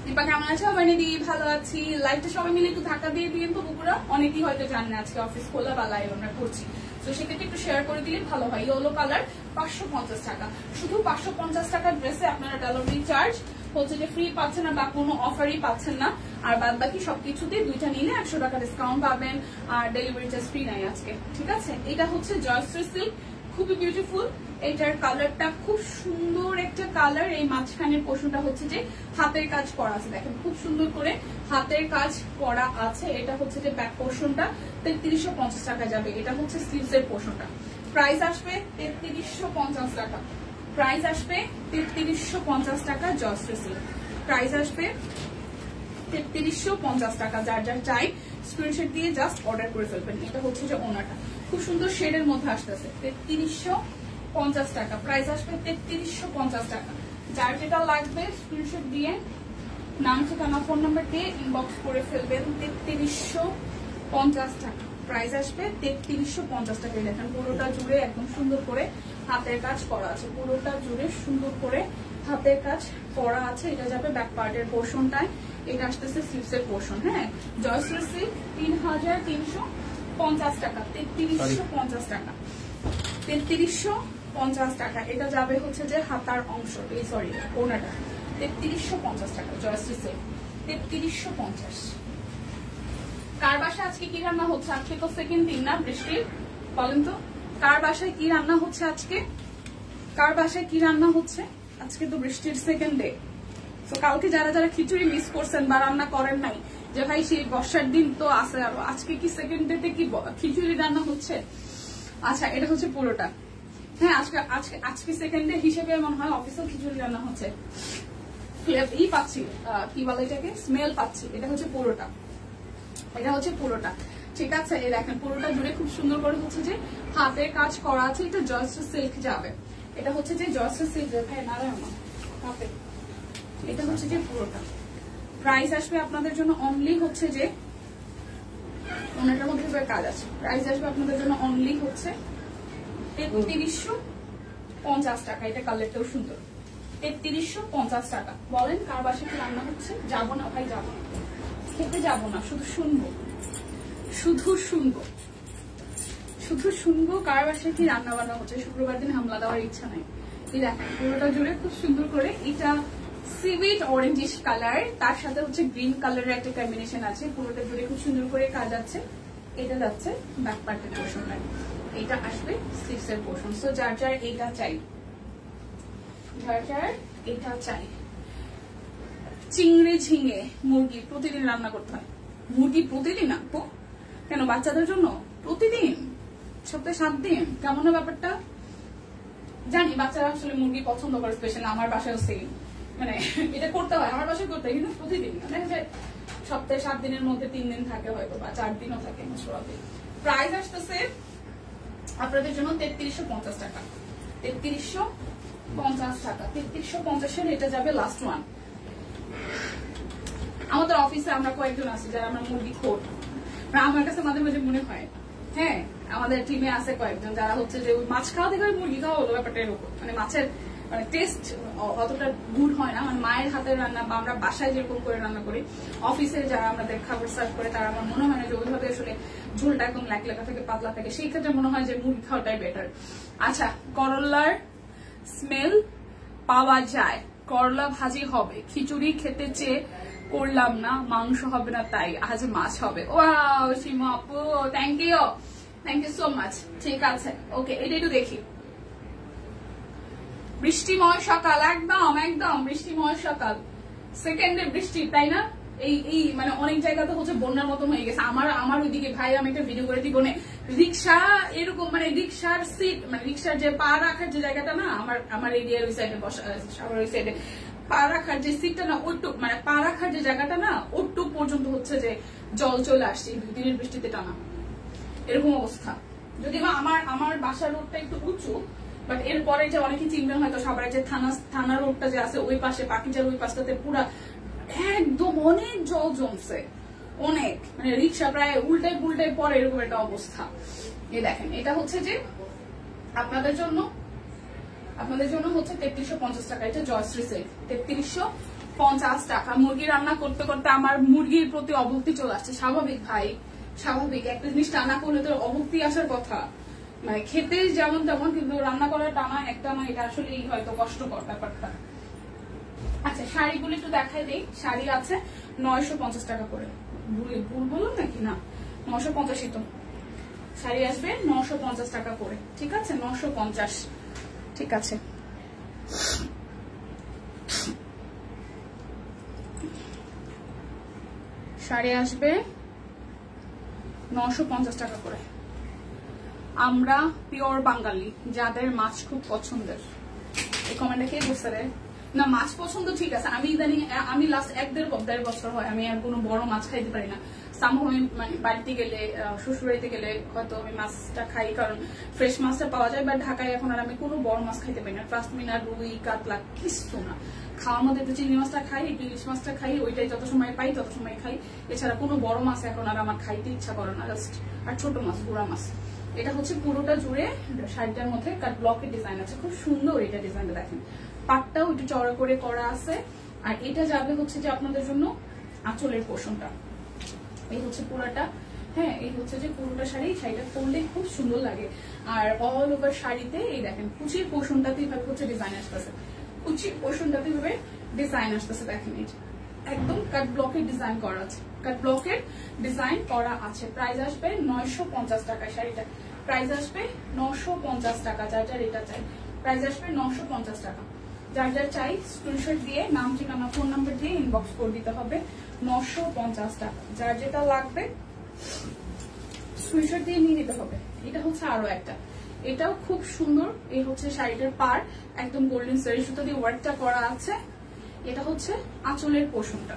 দীপা কেমন আছো? দি ভালো আছি। লাইভটা সবাই মিলে একটু ধাক্কা দিয়ে দিন তো বকুরা। অনেকেই হয়তো জানেন আজকে অফিস খোলা বা লাইভ আমরা করছি। তো সেক্ষেত্রে একটু শেয়ার করে দিলে ভালো হয়। ইয়েলো কালার 550 টাকা। শুধু 550 টাকার ড্রেসে আপনারা ডেলিভারি চার্জ হচ্ছে যে ফ্রি পাচ্ছেন না বা কোনো অফারই পাচ্ছেন না। আর বাদ বাকি সবকিছুতে দুইটা নিলে 100 টাকা ডিসকাউন্ট পাবেন, আর ডেলিভারি চার্জ ফ্রি নাই আজকে। ঠিক আছে, এটা হচ্ছে জয়শ্রী সিল্ক, খুবই বিউটিফুল। এটার কালারটা খুব সুন্দর একটা কালার। এই মাঝখানের পোর্শনটা হচ্ছে যে হাতের কাজ করা আছে। দেখেন খুব সুন্দর করে হাতের কাজ করা আছে। এটা হচ্ছে যে ব্যাক পোর্শনটা 3350 টাকা যাবে। এটা হচ্ছে স্লিভস এর পোর্শনটা। প্রাইস আসবে 3350 টাকা। প্রাইস আসবে 3350 টাকা। জয়শ্রী সিল্ক প্রাইস আসবে 3350 টাকা। যার যার চাই স্ক্রিনশট দিয়ে জাস্ট অর্ডার করে ফেলবেন। এটা হচ্ছে যে ওনাটা খুব সুন্দর শেডের মধ্যে আসতেছে। 3350 টাকা। প্রাইস আসবে 3350 টাকা। যার যেটা লাগবে স্ক্রিনশট দিয়ে নাম ঠিকানা ফোন নাম্বার দিয়ে ইনবক্স করে ফেলবেন। 3350 টাকা। প্রাইস আসবে 3350 টাকা। দেখেন পুরোটা জুড়ে একদম সুন্দর করে হাতের কাজ করা আছে। পুরোটা জুড়ে সুন্দর করে হাতের কাজ করা আছে। এটা যাবে ব্যাক পার্টের পোর্শনটায়। এটা আসতেছে স্লিভস এর পোর্শন। হ্যাঁ, জয়শ্রী সিল্ক 3350 টাকা। 3350 টাকা। 3350 টাকা। এটা যাবে হচ্ছে যে হাতার অংশ, এই সরি ওনাটা। 3350 টাকা জয়শ্রী সিল্ক। 3350। কার বাসায় আজকে কি রান্না হচ্ছে? আজকে তো সেকেন্ড দিন না বৃষ্টির, বলেন তো কার বাসায় কি রান্না হচ্ছে আজকে? কার বাসায় কি রান্না হচ্ছে আজকে? তো বৃষ্টির সেকেন্ড ডে। তো কালকে যারা যারা খিচুড়ি মিস করছেন বা রান্না করেন নাই, যে ভাই সেই বর্ষার দিন তো আছে আরো, আজকে কি সেকেন্ড ডেতে কি খিচুড়ি রান্না হচ্ছে? আচ্ছা, এটা হচ্ছে পুরোটা। হ্যাঁ, আজকে সেকেন্ড ডে হিসেবে মনে হয় অফিসেও খিচুড়ি রান্না হচ্ছে। ই পাচ্ছি, কি বলে এটাকে, স্মেল পাচ্ছি। এটা হচ্ছে পুরোটা। এটা হচ্ছে পুরোটা। ঠিক আছে, এই দেখেন পুরোটা জুড়ে খুব সুন্দর করে হচ্ছে যে হাতের কাজ করা আছে। এটা জয়শ্রী সিল্ক যাবে। এটা হচ্ছে যে জয়শ্রী সিল্ক। ভাই নারায়ণ হাতে। এটা হচ্ছে যে পুরোটা। প্রাইস আসবে আপনাদের জন্য অনলি হচ্ছে যে ওনাটার মধ্যে কাজ আছে। প্রাইস আসবে আপনাদের জন্য অনলি হচ্ছে 3350 টাকা। এটা কালারটাও সুন্দর। 3350 টাকা। বলেন কার বাসায় কি রান্না হচ্ছে? যাবো না ভাই, যাবো না, খেতে যাবো না, শুধু শুনবো, শুধু শুনবো, শুধু শুনবো কার বাসায় কি রান্না বান্না হচ্ছে। শুক্রবার দিন হামলা দেওয়ার ইচ্ছা নাই। এই দেখেন পুরোটা জুড়ে খুব সুন্দর করে এটা সিভিট অরেঞ্জিশ কালার, তার সাথে হচ্ছে গ্রিন কালারের একটা কম্বিনেশন আছে। পুরোটা জুড়ে খুব সুন্দর করে কাজ আছে। এটা যাচ্ছে ব্যাক পার্টের পোর্শনটা, এটা আসবে স্লিভসের পোর্শন। সো যার যার এটা চাই, যার যার এটা চাই। চিংড়ি ঝিঙে মুরগি প্রতিদিন রান্না করতে হয়। মুরগি প্রতিদিন আনবো কেন? বাচ্চাদের জন্য প্রতিদিন, সপ্তাহে 7 দিন, কেমন না ব্যাপারটা? জানি বাচ্চারা আসলে মুরগি পছন্দ করে, স্পেশালি আমার বাসায় সেম, মানে এটা করতে হয়, আমার বাসায় করতে হয়, কিন্তু প্রতিদিন দেখা যায় সপ্তাহে 7 দিনের মধ্যে 3 দিন থাকে হয়তো, বা 4 দিনও থাকে। প্রাইস আসতেছে আপনাদের জন্য 3350 টাকা, 3350 টাকা, 3350 এটা যাবে লাস্ট ওয়ান। আমাদের অফিসে আমরা কয়েকজন আছি যারা আমরা মুরগি খোর, আমার কাছে মাঝে মাঝে মনে হয়, হ্যাঁ আমাদের টিমে আছে কয়েকজন যারা হচ্ছে যে মাছ খাওয়া থেকে মুরগি খাওয়া হলো ব্যাপারটা এরকম, মানে মাছের মানে টেস্ট অতটা গুড হয় না, মানে মায়ের হাতের রান্না বা আমরা বাসায় যেরকম করে রান্না করি, অফিসে যারা আমাদের খাবার সার্ভ করে তারা আমার মনে হয় না যে ওইভাবে আসলে ঝোলটা একদম লেকা থেকে পাতলা থাকে, সেই ক্ষেত্রে মনে হয় যে মুরগি খাওয়াটাই বেটার। আচ্ছা, করলার স্মেল পাওয়া যায়, করলা ভাজি হবে, খিচুড়ি খেতে চেয়ে করলাম না, মাংস হবে না তাই আজ মাছ হবে। ওয়াও সীমা আপু, থ্যাংক ইউ সো মাচ। ঠিক আছে, ওকে, এটা একটু দেখি। বৃষ্টিময় সকাল, একদম একদম বৃষ্টিময় সকাল, সেকেন্ডে বৃষ্টি, তাই না? এই মানে অনেক জায়গাতে হচ্ছে বন্যার মতন হয়ে গেছে। আমার ওইদিকে ভাই, আমি একটা ভিডিও করে দিব, রিক্সা এরকম, মানে রিক্সার সিট, মানে রিক্সার যে পা রাখার যে জায়গাটা না, আমার এরিয়ার ওই সাইডে বসা, ওই সাইডে পা রাখার যে সিটটা না, ওইটুক মানে পা রাখার যে জায়গাটা না, ওইটুক পর্যন্ত হচ্ছে যে জল চলে আসছে 2 দিনের বৃষ্টিতে টানা, এরকম অবস্থা। যদি আমার বাসার রোডটা একটু উঁচু, বাট এরপরে যে অনেকে চিনবেন হয়তো সবার যে থানা রোডটা যে আছে ওই পাশে, পাখিজার ওই পাশটাতে পুরা একদম অনেক জল জমছে, অনেক, মানে রিক্সা প্রায় উল্টায় পুল্টায় পরে, এরকম একটা অবস্থা। এই দেখেন, এটা হচ্ছে যে আপনাদের জন্য হচ্ছে 3350 টাকা, এটা জয়শ্রী সিল্ক, 3350 টাকা। মুরগি রান্না করতে করতে আমার মুরগির প্রতি অভক্তি চলে আসছে, স্বাভাবিক ভাই, স্বাভাবিক। একটা জিনিস রান্না করলে তো অভক্তি আসার কথা, মানে খেতে যেমন তেমন, কিন্তু রান্না করার টানা একটা না, এটা আসলে হয়তো কষ্টকর ব্যাপারটা। আচ্ছা, শাড়িগুলো একটু দেখাই দেই। শাড়ি আছে 950 টাকা করে, ভুল বললাম নাকি? না, 950 তো শাড়ি আসবে 950 টাকা করে, ঠিক আছে? 950, ঠিক আছে। শাড়ি আসবে 950 টাকা করে। আমরা পিওর বাঙালি, যাদের মাছ খুব পছন্দের, এই কমেন্টে কে বলছে রে? না, মাছ পছন্দ ঠিক আছে, আমি ইদানিং, আমি লাস্ট 1-1.5 বছর হয় আমি আর কোনো বড় মাছ খাইতে পারি না। আমি মানে বাড়িতে গেলে, শ্বশুর বাড়িতে গেলে হয়তো আমি মাছটা খাই, কারণ ফ্রেশ মাছটা পাওয়া যায়, বাট ঢাকায় এখন আর আমি কোনো বড় মাছ খাইতে পারি না। ট্রাস্ট মি না, রুই কাতলা কিছু না। খাওয়ার মধ্যে একটু চিংড়ি মাছটা খাই, একটু ইলিশ মাছটা খাই, ওইটাই যত সময় পাই তত সময় খাই। এছাড়া কোনো বড় মাছ এখন আর আমার খাইতে ইচ্ছা করে না, জাস্ট আর ছোট মাছ, গুড়া মাছ। এটা হচ্ছে পুরোটা জুড়ে শাড়িটার মধ্যে কাট ব্লকের ডিজাইন আছে, খুব সুন্দর এটা ডিজাইনটা। দেখেন পাটটাও একটু চড়া করে করা আছে, আর এটা যাবে হচ্ছে যে আপনাদের জন্য আঁচলের পোর্শনটা, এই হচ্ছে পুরোটা। হ্যাঁ, এই হচ্ছে যে পুরোটা শাড়িটা পরলে খুব সুন্দর লাগে। আর অল ওভার শাড়িতে এই দেখেন কুচির পোর্শনটাতে এইভাবে হচ্ছে ডিজাইন আসতেছে, কুচির পোর্শনটাতে এইভাবে ডিজাইন আসতেছে। দেখেন এই একদম কাট ব্লকের ডিজাইন করা আছে, কাট ব্লকের ডিজাইন করা আছে। প্রাইস আসবে 950 টাকা শাড়িটা, প্রাইস আসবে 950 টাকা। যার যার এটা চাই, প্রাইস আসবে 950 টাকা। যার যার চাই স্ক্রিনশট দিয়ে নাম, ঠিকানা, ফোন নাম্বার দিয়ে ইনবক্স করে দিতে হবে। 950 টাকা। যার যেটা লাগবে স্ক্রিনশট দিয়ে নিয়ে নিতে হবে। এটা হচ্ছে আরো একটা, এটাও খুব সুন্দর। এই হচ্ছে শাড়িটার পার, একদম গোল্ডেন সারি সুতো দিয়ে ওয়ার্কটা করা আছে। এটা হচ্ছে আঁচলের পোর্শনটা,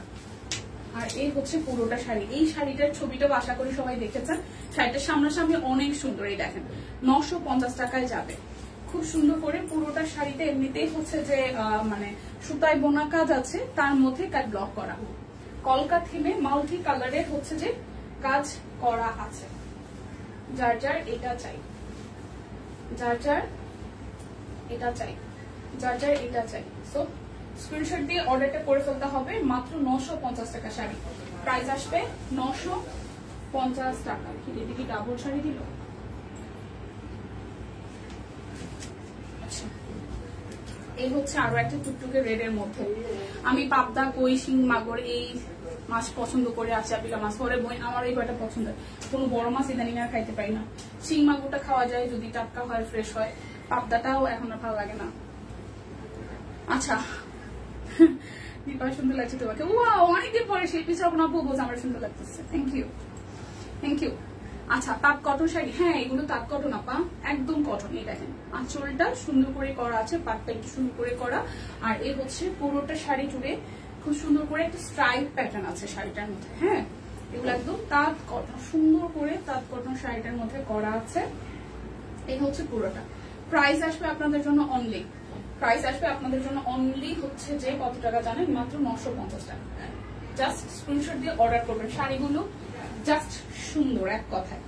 আর এই হচ্ছে পুরোটা শাড়ি। এই শাড়িটার ছবিটাও আশা করি সবাই দেখেছেন। শাড়িটার সামনাসামনি অনেক সুন্দর। এই দেখেন 950 টাকায় যাবে, খুব সুন্দর করে পুরোটা শাড়িতে। এমনিতেই হচ্ছে যে মানে সুতায় বোনা কাজ আছে, তার মধ্যে কাট ব্লক করা, কলকা থিমে মাল্টি কালারের হচ্ছে যে কাজ করা আছে। যার যার এটা চাই, যার যার এটা চাই, যার যার এটা চাই, সো স্ক্রিনশট দিয়ে অর্ডারটা করে ফেলতে হবে। মাত্র 950 টাকা শাড়ি, প্রাইস আসবে 950 টাকা। এদিকে ডাবল শাড়ি দিল। এই হচ্ছে আরো একটা টুকটুকে রেড এর মধ্যে। আমি পাবদা, কই, শিং, মাগুর এই মাছ পছন্দ করে আচাপিলা মাছ পরে বই আমার এই কয়টা পছন্দ। কোনো বড় মাছ ইদানিং আর খাইতে পারি না। শিং মাগুরটা খাওয়া যায় যদি টাটকা হয়, ফ্রেশ হয়। পাবদাটাও এখন আর ভালো লাগে না। আচ্ছা দীপা সুন্দর লাগছে তোমাকে। ওয়াও, অনেকদিন পরে সেই পিছনে আপনার আপু বলছে আমার সুন্দর লাগতেছে। Thank you, thank you. আচ্ছা, তাঁত কটন শাড়ি, হ্যাঁ এগুলো তাঁত কটন আপা, একদম কটন। এই দেখেন আঁচলটা সুন্দর করে করা আছে, পাটটা একটু সুন্দর করে করা, আর এই হচ্ছে পুরোটা শাড়ি জুড়ে খুব সুন্দর করে একটা স্ট্রাইপ প্যাটার্ন আছে শাড়িটার মধ্যে। হ্যাঁ, এগুলো একদম তাঁত কটন, সুন্দর করে তাঁত কটন শাড়িটার মধ্যে করা আছে। এই হচ্ছে পুরোটা। প্রাইস আসবে আপনাদের জন্য অনলি, প্রাইস আসবে আপনাদের জন্য অনলি হচ্ছে যে কত টাকা জানেন? মাত্র 950 টাকা। জাস্ট স্ক্রিনশট দিয়ে অর্ডার করবেন। শাড়িগুলো জাস্ট সুন্দর এক কথায়।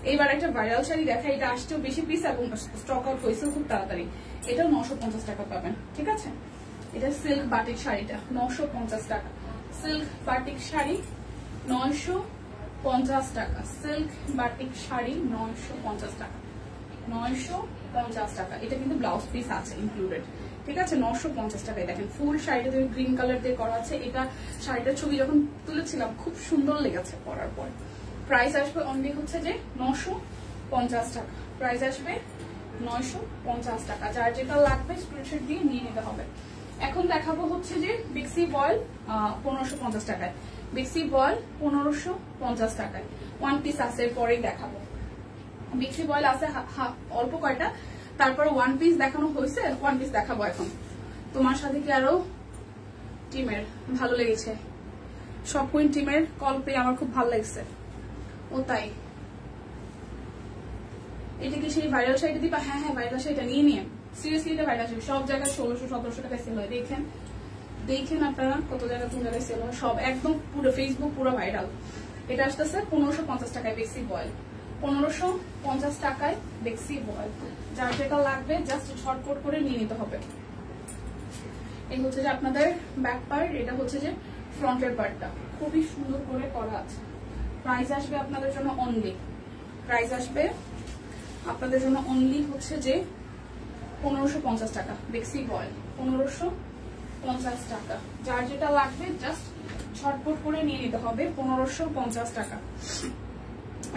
এইবার একটা ভাইরাল শাড়ি দেখা, এটা আসতেও বেশি পিস এবং স্টক আউট হয়েছে খুব তাড়াতাড়ি। এটাও 950 টাকা পাবেন, ঠিক আছে? এটা সিল্ক বাটিক শাড়িটা 950 টাকা। সিল্ক বাটিক শাড়ি 950 টাকা। সিল্ক বাটিক শাড়ি 950 টাকা, 950 টাকা। এটা কিন্তু ব্লাউজ পিস আছে ইনক্লুডেড, ঠিক আছে? 950 টাকায় দেখেন ফুল শাড়িটা গ্রিন কালার দিয়ে করা আছে। এটা শাড়িটার ছবি যখন তুলেছিলাম খুব সুন্দর লেগেছে পরার পর। প্রাইস আসবে অনলি হচ্ছে যে 950 টাকা। প্রাইস আসবে 950 টাকা। যার যেটা লাগবে স্ক্রিনশট দিয়ে নিয়ে নিতে হবে। এখন দেখাবো হচ্ছে যে বিক্সি বয়েল 1550 টাকায়। বিক্সি বয়েল 1550 টাকায় ওয়ান পিস আছে, পরেই দেখাবো। বিক্সি বয়েল আছে অল্প কয়টা, তারপরে ওয়ান পিস দেখানো হয়েছে, ওয়ান পিস দেখাবো এখন। তোমার সাথে কি আরো টিমের ভালো লেগেছে? সব কুইন টিমের কল পেয়ে আমার খুব ভালো লাগছে। ও তাই, এটা কি সেই ভাইরাল শাড়িটা দিবা? হ্যাঁ হ্যাঁ, ভাইরাল শাড়িটা নিয়ে নিয়ে সিরিয়াসলি এটা ভাইরাল শাড়ি। সব জায়গায় 1600-1700 টাকায় সেল হয়। দেখেন দেখেন আপনারা কত জায়গায় কোন জায়গায় সেল হয়, সব একদম পুরো ফেসবুক পুরো ভাইরাল। এটা আসতেছে 1550 টাকায় বেক্সি বয়েল, 1550 টাকায় বেক্সি বয়েল। যার যেটা লাগবে জাস্ট ঝটপট করে নিয়ে নিতে হবে। এই হচ্ছে যে আপনাদের ব্যাক পার্ট, এটা হচ্ছে যে ফ্রন্টের পার্টটা খুবই সুন্দর করে করা আছে। প্রাইস আসবে আপনাদের জন্য অনলি, প্রাইস আসবে আপনাদের জন্য অনলি হচ্ছে যে 1550 টাকা। বেক্সি বয়েল 1550 টাকা। যার যেটা লাগবে জাস্ট ঝটপট করে নিয়ে নিতে হবে। 1550 টাকা।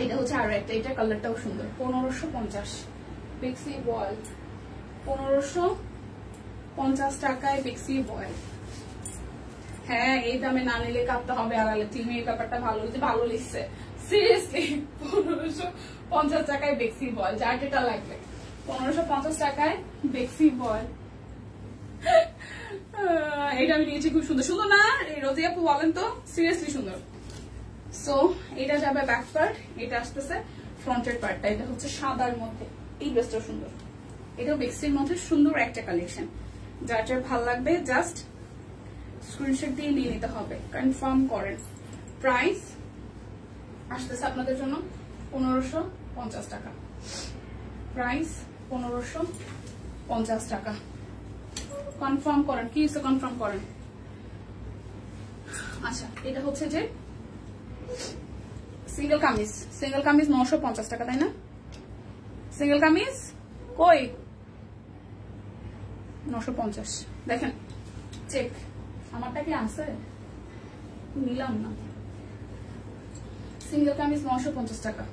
এটা হচ্ছে আরো একটা, এটা কালারটাও সুন্দর। 1550 বেক্সি বয়েল, 1550 টাকায় বেক্সি বয়েল। হ্যাঁ, এই দামে না নিলে কাঁদতে হবে আড়ালে। টিমে এই ব্যাপারটা ভালো হচ্ছে, ভালো লিখছে সিরিয়াসলি। 1550 টাকায় বেক্সি বয়েল। যার যেটা লাগবে 1550 টাকায় বেক্সি বয়েল। এটা আমি নিয়েছি, খুব সুন্দর। সুন্দর না রোজি আপু? বলেন তো, সিরিয়াসলি সুন্দর। সো এটা যাবে ব্যাক পার্ট, এটা আসতেছে ফ্রন্টের পার্টটা। এটা হচ্ছে সাদার মধ্যে, এই ড্রেসটা সুন্দর। এটাও বেক্সির মধ্যে সুন্দর একটা কালেকশন। যার যার ভালো লাগবে জাস্ট স্ক্রিনশট দিয়ে নিয়ে নিতে হবে, কনফার্ম করেন। প্রাইস আসতেছে আপনাদের জন্য 1550 টাকা। প্রাইস 1550 টাকা। কনফার্ম করেন, কি হচ্ছে কনফার্ম করেন। আচ্ছা, এটা হচ্ছে যে সিঙ্গেল কামিজ। সিঙ্গেল কামিজ 950 টাকা, তাই না? সিঙ্গেল কামিজ কই? 950। দেখেন চেক, আমারটা কি আছে? নিলাম না। সিঙ্গেল কামিজ 950 টাকা।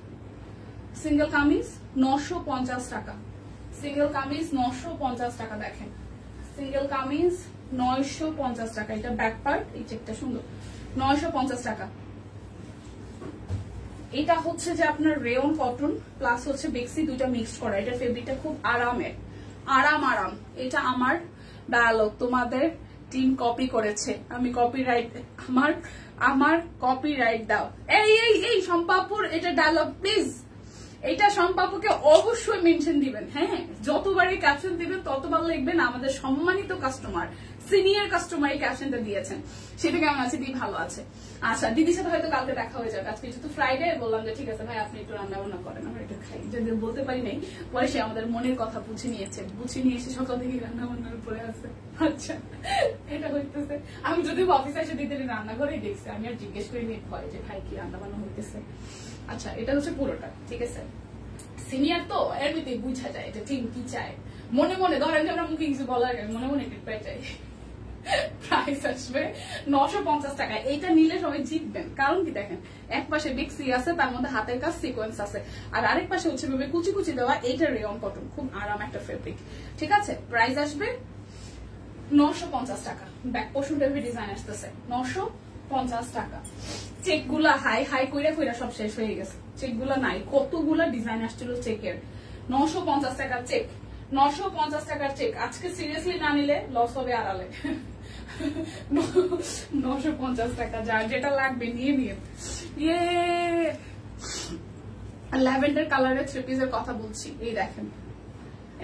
সিঙ্গেল কামিজ 950 টাকা। সিঙ্গেল কামিজ 950 টাকা। দেখেন সিঙ্গেল কামিজ 950 টাকা। এটা ব্যাক পার্ট, এই চেকটা সুন্দর। 950 টাকা। এটা হচ্ছে যে আপনার রেয়ন কটন প্লাস হচ্ছে বেক্সি, দুইটা মিক্সড করা। এটা ফেব্রিকটা খুব আরামের, আরাম। এটা আমার ডায়ালগ, তোমাদের টিম কপি করেছে। আমি কপিরাইট, আমার কপিরাইট দাও। এই সম্পাপুর এটা ডায়ালগ প্লিজ। এটা সম্পাপুকে অবশ্যই মেনশন দিবেন। হ্যাঁ, যতবারই ক্যাপশন দিবেন ততবার লিখবেন আমাদের সম্মানিত কাস্টমার, সিনিয়র কাস্টমার এই ক্যাপশনটা দিয়েছেন। সেটা কেমন আছে? দিদি ভালো আছে। আচ্ছা, দিদির সাথে হয়তো কালকে দেখা হয়ে যাবে। আজকে যেহেতু ফ্রাইডে, বললাম যে ঠিক আছে ভাই আপনি একটু রান্না বান্না করেন, আমরা একটু খাই। যদি বলতে পারি নাই, পরে সে আমাদের মনের কথা বুঝে নিয়েছে, বুঝে নিয়ে এসে সকাল থেকে রান্না বান্নার উপরে আছে। আচ্ছা, এটা হইতেছে। আমি যদি অফিসে এসে দিদি রান্নাঘরেই দেখছি, আমি আর জিজ্ঞেস করি নি ভয় যে ভাই কি রান্না বান্না হইতেছে। আচ্ছা, এটা হচ্ছে পুরোটা, ঠিক আছে? সিনিয়র তো এমনিতেই বুঝা যায় এটা টিম কি চায়। মনে মনে ধরেন যে আমরা মুখে কিছু বলার আগে মনে মনে টিপে চাই। প্রাইস আসবে 950 টাকা। এইটা নিলে সবাই জিতবেন, কারণ কি দেখেন এক পাশে বিগ সি আছে, তার মধ্যে হাতের কাজ সিকোয়েন্স আছে, আর আরেক পাশে হচ্ছে ভাবে কুচি কুচি দেওয়া। এইটা রেয়ন কটন, খুব আরাম একটা ফেব্রিক। ঠিক আছে, প্রাইস আসবে 950 টাকা। ব্যাক পোর্শনটা ডিজাইন আসতেছে 950 টাকা। চেক গুলা হাই হাই কইরা কইরা সব শেষ হয়ে গেছে, চেক গুলা নাই, কতগুলা ডিজাইন আসছিল চেকের। 950 টাকার চেক, 950 টাকার চেক। আজকে সিরিয়াসলি না নিলে লস হবে আড়ালে। 950 টাকা, যার যেটা লাগবে নিয়ে নিয়ে। ইয়ে ল্যাভেন্ডার কালারের থ্রি পিসের কথা বলছি, এই দেখেন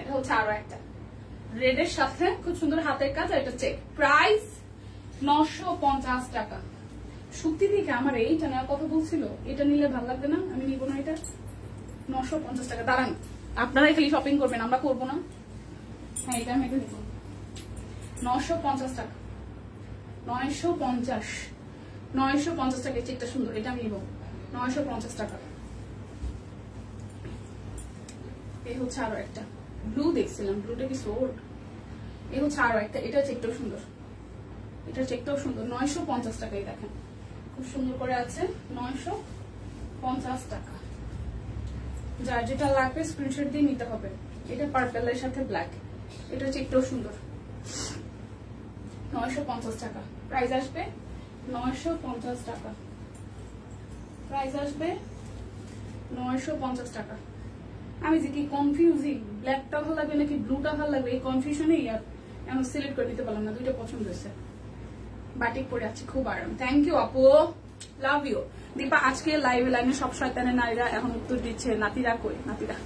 এটা হচ্ছে আরো একটা রেড এর সাথে খুব সুন্দর হাতের কাজ, এটা চেক। প্রাইস 950 টাকা। সত্যি দিকে আমার এইটা নেওয়ার কথা বলছিল, এটা নিলে ভালো লাগবে না, আমি নিব না এটা। 950 টাকা। দাঁড়ান, আপনারাই খালি শপিং করবেন, আমরা করবো না। হ্যাঁ, এটা আমি নিব 950 টাকা। 950 টাকা। চেকটা সুন্দর, এটা আমি নিব 950 টাকা। এই হচ্ছে আরো একটা ব্লু দেখছিলাম, ব্লুটা কি সোল্ড। এই হচ্ছে আরো একটা, এটা চেকটাও সুন্দর, এটা চেকটাও সুন্দর। 950 টাকাই দেখেন, খুব সুন্দর করে আছে। 950 টাকা। যার যেটা লাগবে স্ক্রিনশট দিয়ে নিতে হবে। এটা পার্পেলের সাথে ব্ল্যাক, এটা চেকটাও সুন্দর। 950 টাকা। প্রাইস আসবে 950 টাকা। প্রাইস আসবে 950 টাকা। আমি যে কি কনফিউজিং, ব্ল্যাকটা ভালো লাগবে নাকি ব্লুটা ভালো লাগবে, এই কনফিউশনেই আর আমি সিলেক্ট করে দিতে পারলাম না। দুইটা পছন্দ হয়েছে, বাটিক পরে আছে, খুব আরাম। থ্যাংক ইউ আপু, লাভ ইউ। দীপা আজকে লাইভে লাইনে সব শয়তানের নারীরা এখন উত্তর দিচ্ছে, নাতিরা কই নাতিরা।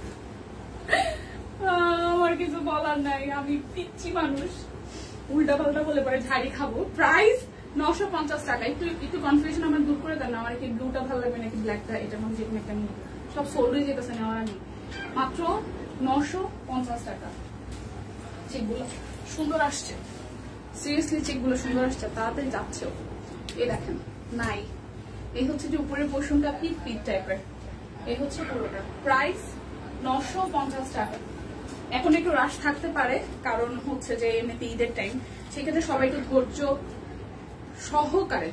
আমার কিছু বলার নাই, আমি পিচ্ছি মানুষ, উল্টা পাল্টা বলে পরে ঝাড়ি খাবো। প্রাইস 950 টাকা। একটু কনফিউশন আমার দূর করে দেন, আমার কি ব্লুটা ভালো লাগবে নাকি ব্ল্যাকটা, এটা মধ্যে যেকোনো একটা নিয়ে সব সোল্ড হয়ে যেতেছে নেওয়ার আগে। মাত্র 950 টাকা। চেকগুলো সুন্দর আসছে, সিরিয়াসলি চেকগুলো সুন্দর আসছে, তাড়াতাড়ি যাচ্ছেও। এই দেখেন নাই, এই হচ্ছে যে উপরের পোর্শনটা পিট পিট টাইপের, এই হচ্ছে পুরোটা। প্রাইস 950 টাকা। এখন একটু রাশ থাকতে পারে, কারণ হচ্ছে যে এমনিতে ঈদের টাইম, সেক্ষেত্রে সবাই একটু ধৈর্য সহকারে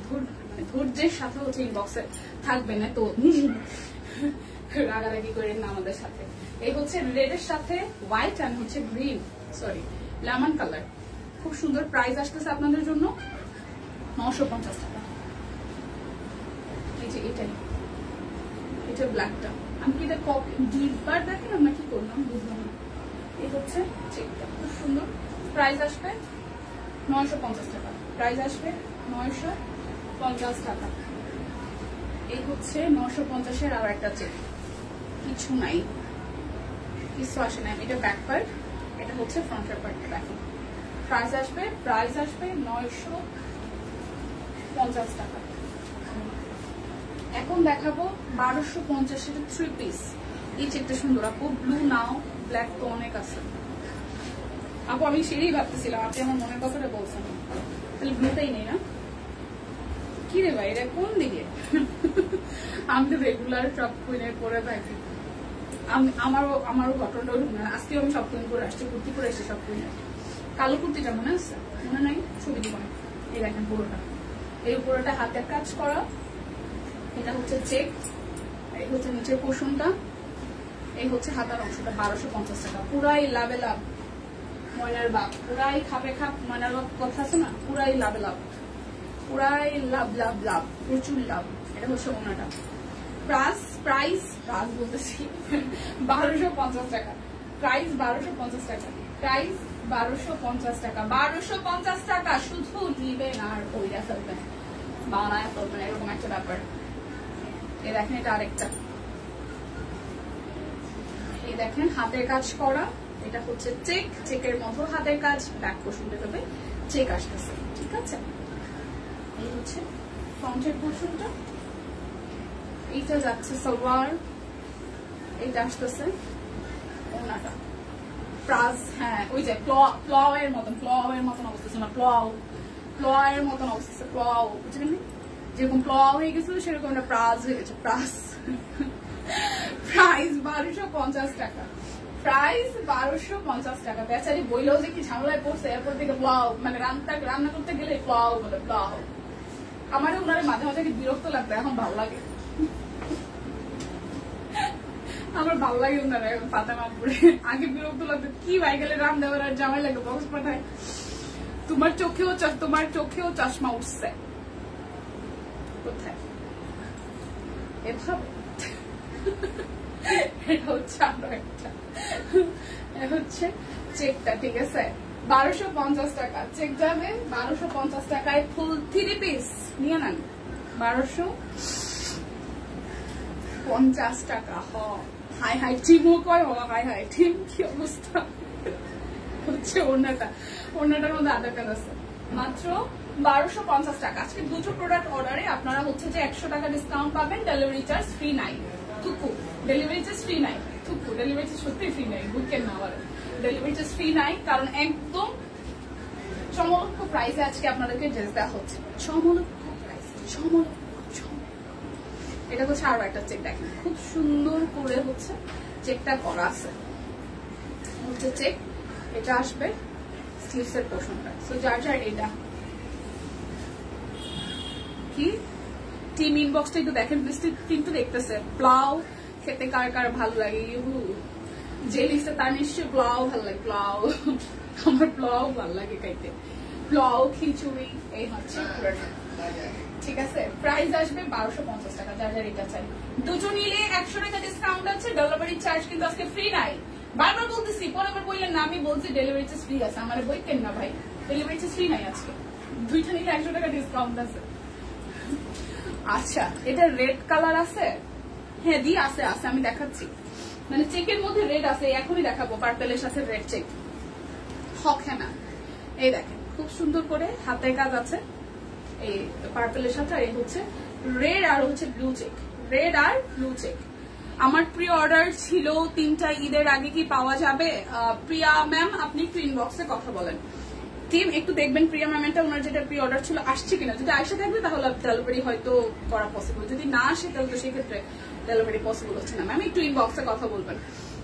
ধৈর্যের সাথে হচ্ছে ইনবক্সে থাকবে না তো রাগারাগি করেন না আমাদের সাথে। এই হচ্ছে রেড এর সাথে হোয়াইট আর হচ্ছে গ্রিন, সরি লেমন কালার, খুব সুন্দর। প্রাইস আসতেছে আপনাদের জন্য 950 টাকা। এই যে এটাই, এটা ব্ল্যাকটা, আমি কি এটা কপি দুইবার দেখালাম না কি করলাম বুঝলাম না। এই হচ্ছে চেকটা, খুব সুন্দর। প্রাইস আসবে 950 টাকা। প্রাইস আসবে 950 টাকা। এই হচ্ছে 950-এর আর একটা চেক, কিছু নাই, কিছু আসে না। এটা ব্যাক পার্ট, এটা হচ্ছে ফ্রন্টের পার্ট। দেখুন প্রাইস আসবে 950 টাকা। এখন দেখাবো 1250-এর থ্রি পিস। এই চেকটা সুন্দর আপু, ব্লু নাও, ব্ল্যাক তো অনেক আছে আপু। আমি সেটাই ভাবতেছিলাম, আপনি আমার মনের কথাটা বলছেন, তাহলে ব্লুটাই নেই না কি রে ভাই, এটা কোন দিকে? আমি তো রেগুলার সব কুইনের পরে থাকি, আমারও ঘটনাটা ওরকম। আজকেও আমি সব কুইন পরে আসছি, কুর্তি পরে এসেছি সব কুইনের। কালো কুর্তিটা মনে আছে? মনে নাই, ছবি দিব। এই দেখেন পুরোটা, এই পুরোটা হাতের কাজ করা, এটা হচ্ছে চেক, এই হচ্ছে নিচের পোর্শনটা, এই হচ্ছে হাতার অংশটা। 1250 টাকা। পুরাই লাভে লাভ, ময়নার বাপ পুরাই খাবে খাপ, ময়নার বাপ কথা আছে না, পুরাই লাভে লাভ, পুরাই লাভ লাভ লাভ, প্রচুর লাভ। এটা হচ্ছে ওনাটা। প্রাইস বলতেছি 1250 টাকা। প্রাইস 1250 টাকা। প্রাইস 1250 টাকা। 1250 টাকা শুধু নিবেন আর ওইটা ফেলবেন, বানায় ফেলবেন, এরকম একটা ব্যাপার। এই দেখেন এটা আরেকটা, এই দেখেন হাতের কাজ করা, এটা হচ্ছে চেক, চেকের মতো হাতের কাজ, ব্যাক পোর্শনটা হবে চেক আসতেছে। ঠিক আছে, এই হচ্ছে ফ্রন্টের পোর্শনটা, এইটা যাচ্ছে সালোয়ার, এইটা আসতেছে ওনাটা। প্রাইস হ্যাঁ ওই যে প্লাও এর মতন অবস্থা না, প্লাও এর মতন অবস্থা, প্লাও বুঝলেন, যেরকম প্লাও হয়ে গেছিল সেরকম একটা প্রাইস হয়ে গেছে। প্রাইস 1250 টাকা। প্রাইস 1250 টাকা। বেচারি বইলেও যে কি ঝামেলায় পড়ছে, এরপর থেকে ব্লাউ মানে রান্না করতে গেলে ব্লাউ বলে ব্লাউ। আমারও ওনারে মাঝে মাঝে বিরক্ত লাগতো, এখন ভালো লাগে। আমার ভালো লাগে ওনারা এখন ফাতেমা পড়ে। আগে বিরক্ত লাগতো, কি ভাই গেলে রাম দেওয়ার আর জামাই লাগে বক্স পাঠায়। তোমার চোখেও চশমা উঠছে কোথায়? এভাবে এটা হচ্ছে আরো একটা, হচ্ছে চেকটা, ঠিক আছে 1250 টাকা চেক যাবে। 1250 টাকায় ফুল 3 পিস নিয়ে নেন। 1250 টাকা। হাই হাই টিমও কয়, হাই হাই টিম কি অবস্থা হচ্ছে। ওনাটার মধ্যে আধার কার্ড আছে। মাত্র 1250 টাকা। আজকে দুটো প্রোডাক্ট অর্ডারে আপনারা হচ্ছে যে 100 টাকা ডিসকাউন্ট পাবেন। ডেলিভারি চার্জ ফ্রি নাই, থুকু ডেলিভারি চার্জ ফ্রি নাই, থুকু ডেলিভারি চার্জ সত্যি ফ্রি নাই, বুঝছেন না? আবার ডেলিভারি চার্জ ফ্রি নাই, কারণ একদম চমলক্ষ প্রাইসে আজকে আপনাদেরকে ড্রেস দেওয়া হচ্ছে। চমলক্ষ প্রাইস, এটা হচ্ছে আরো একটা চেক, দেখেন খুব সুন্দর করে হচ্ছে চেকটা করা আছে। হচ্ছে চেক, এটা আসবে স্লিভসের পোর্শনটা। সো যার এটা কি টিম ইনবক্সটা একটু দেখেন প্লিজ, কিন্তু দেখতেছে প্লাউ খেতে কার কার ভালো লাগে, যে লিখছে তার নিশ্চয়ই প্লাউ ভালো লাগে। প্লাউ আমার প্লাউ ভালো লাগে খাইতে, প্লাউ খিচুড়ি এই হচ্ছে ঠিক আছে। প্রাইস আসবে 1250 টাকা, যার এটা চাই। দুটো নিলে 100 টাকা ডিসকাউন্ট আছে। ডেলিভারি চার্জ কিন্তু আজকে ফ্রি নাই, বারবার বলতেছি, পরে বললেন না আমি বলছি ডেলিভারি চার্জ ফ্রি আছে। আমার বই কেন না ভাই, ডেলিভারি চার্জ ফ্রি নাই আজকে। দুইটা নিলে 100 টাকা ডিসকাউন্ট আছে। আচ্ছা, এটা রেড কালার আছে? হ্যাঁ দি আছে, আমি দেখাচ্ছি। মানে চেকের মধ্যে রেড আছে, এখনই দেখাবো। পার্পেলের সাথে রেড চেক, হক হ্যাঁ না, এই দেখেন খুব সুন্দর করে হাতের কাজ আছে এই পার্পেলের সাথে। এই হচ্ছে রেড আর হচ্ছে ব্লু চেক, রেড আর ব্লু চেক। আমার প্রি অর্ডার ছিল 3টা ঈদের আগে, কি পাওয়া যাবে? প্রিয়া ম্যাম আপনি একটু ইনবক্সে কথা বলেন। টিম একটু দেখবেন প্রিয়া ম্যামেন্টা ওনার যেটা প্রি অর্ডার ছিল আসছে কিনা। যদি আসে থাকবে তাহলে ডেলিভারি হয়তো করা পসিবল, যদি না আসে তাহলে তো সেক্ষেত্রে ডেলিভারি পসিবল হচ্ছে না। ম্যাম একটু ইনবক্সে কথা বলবেন।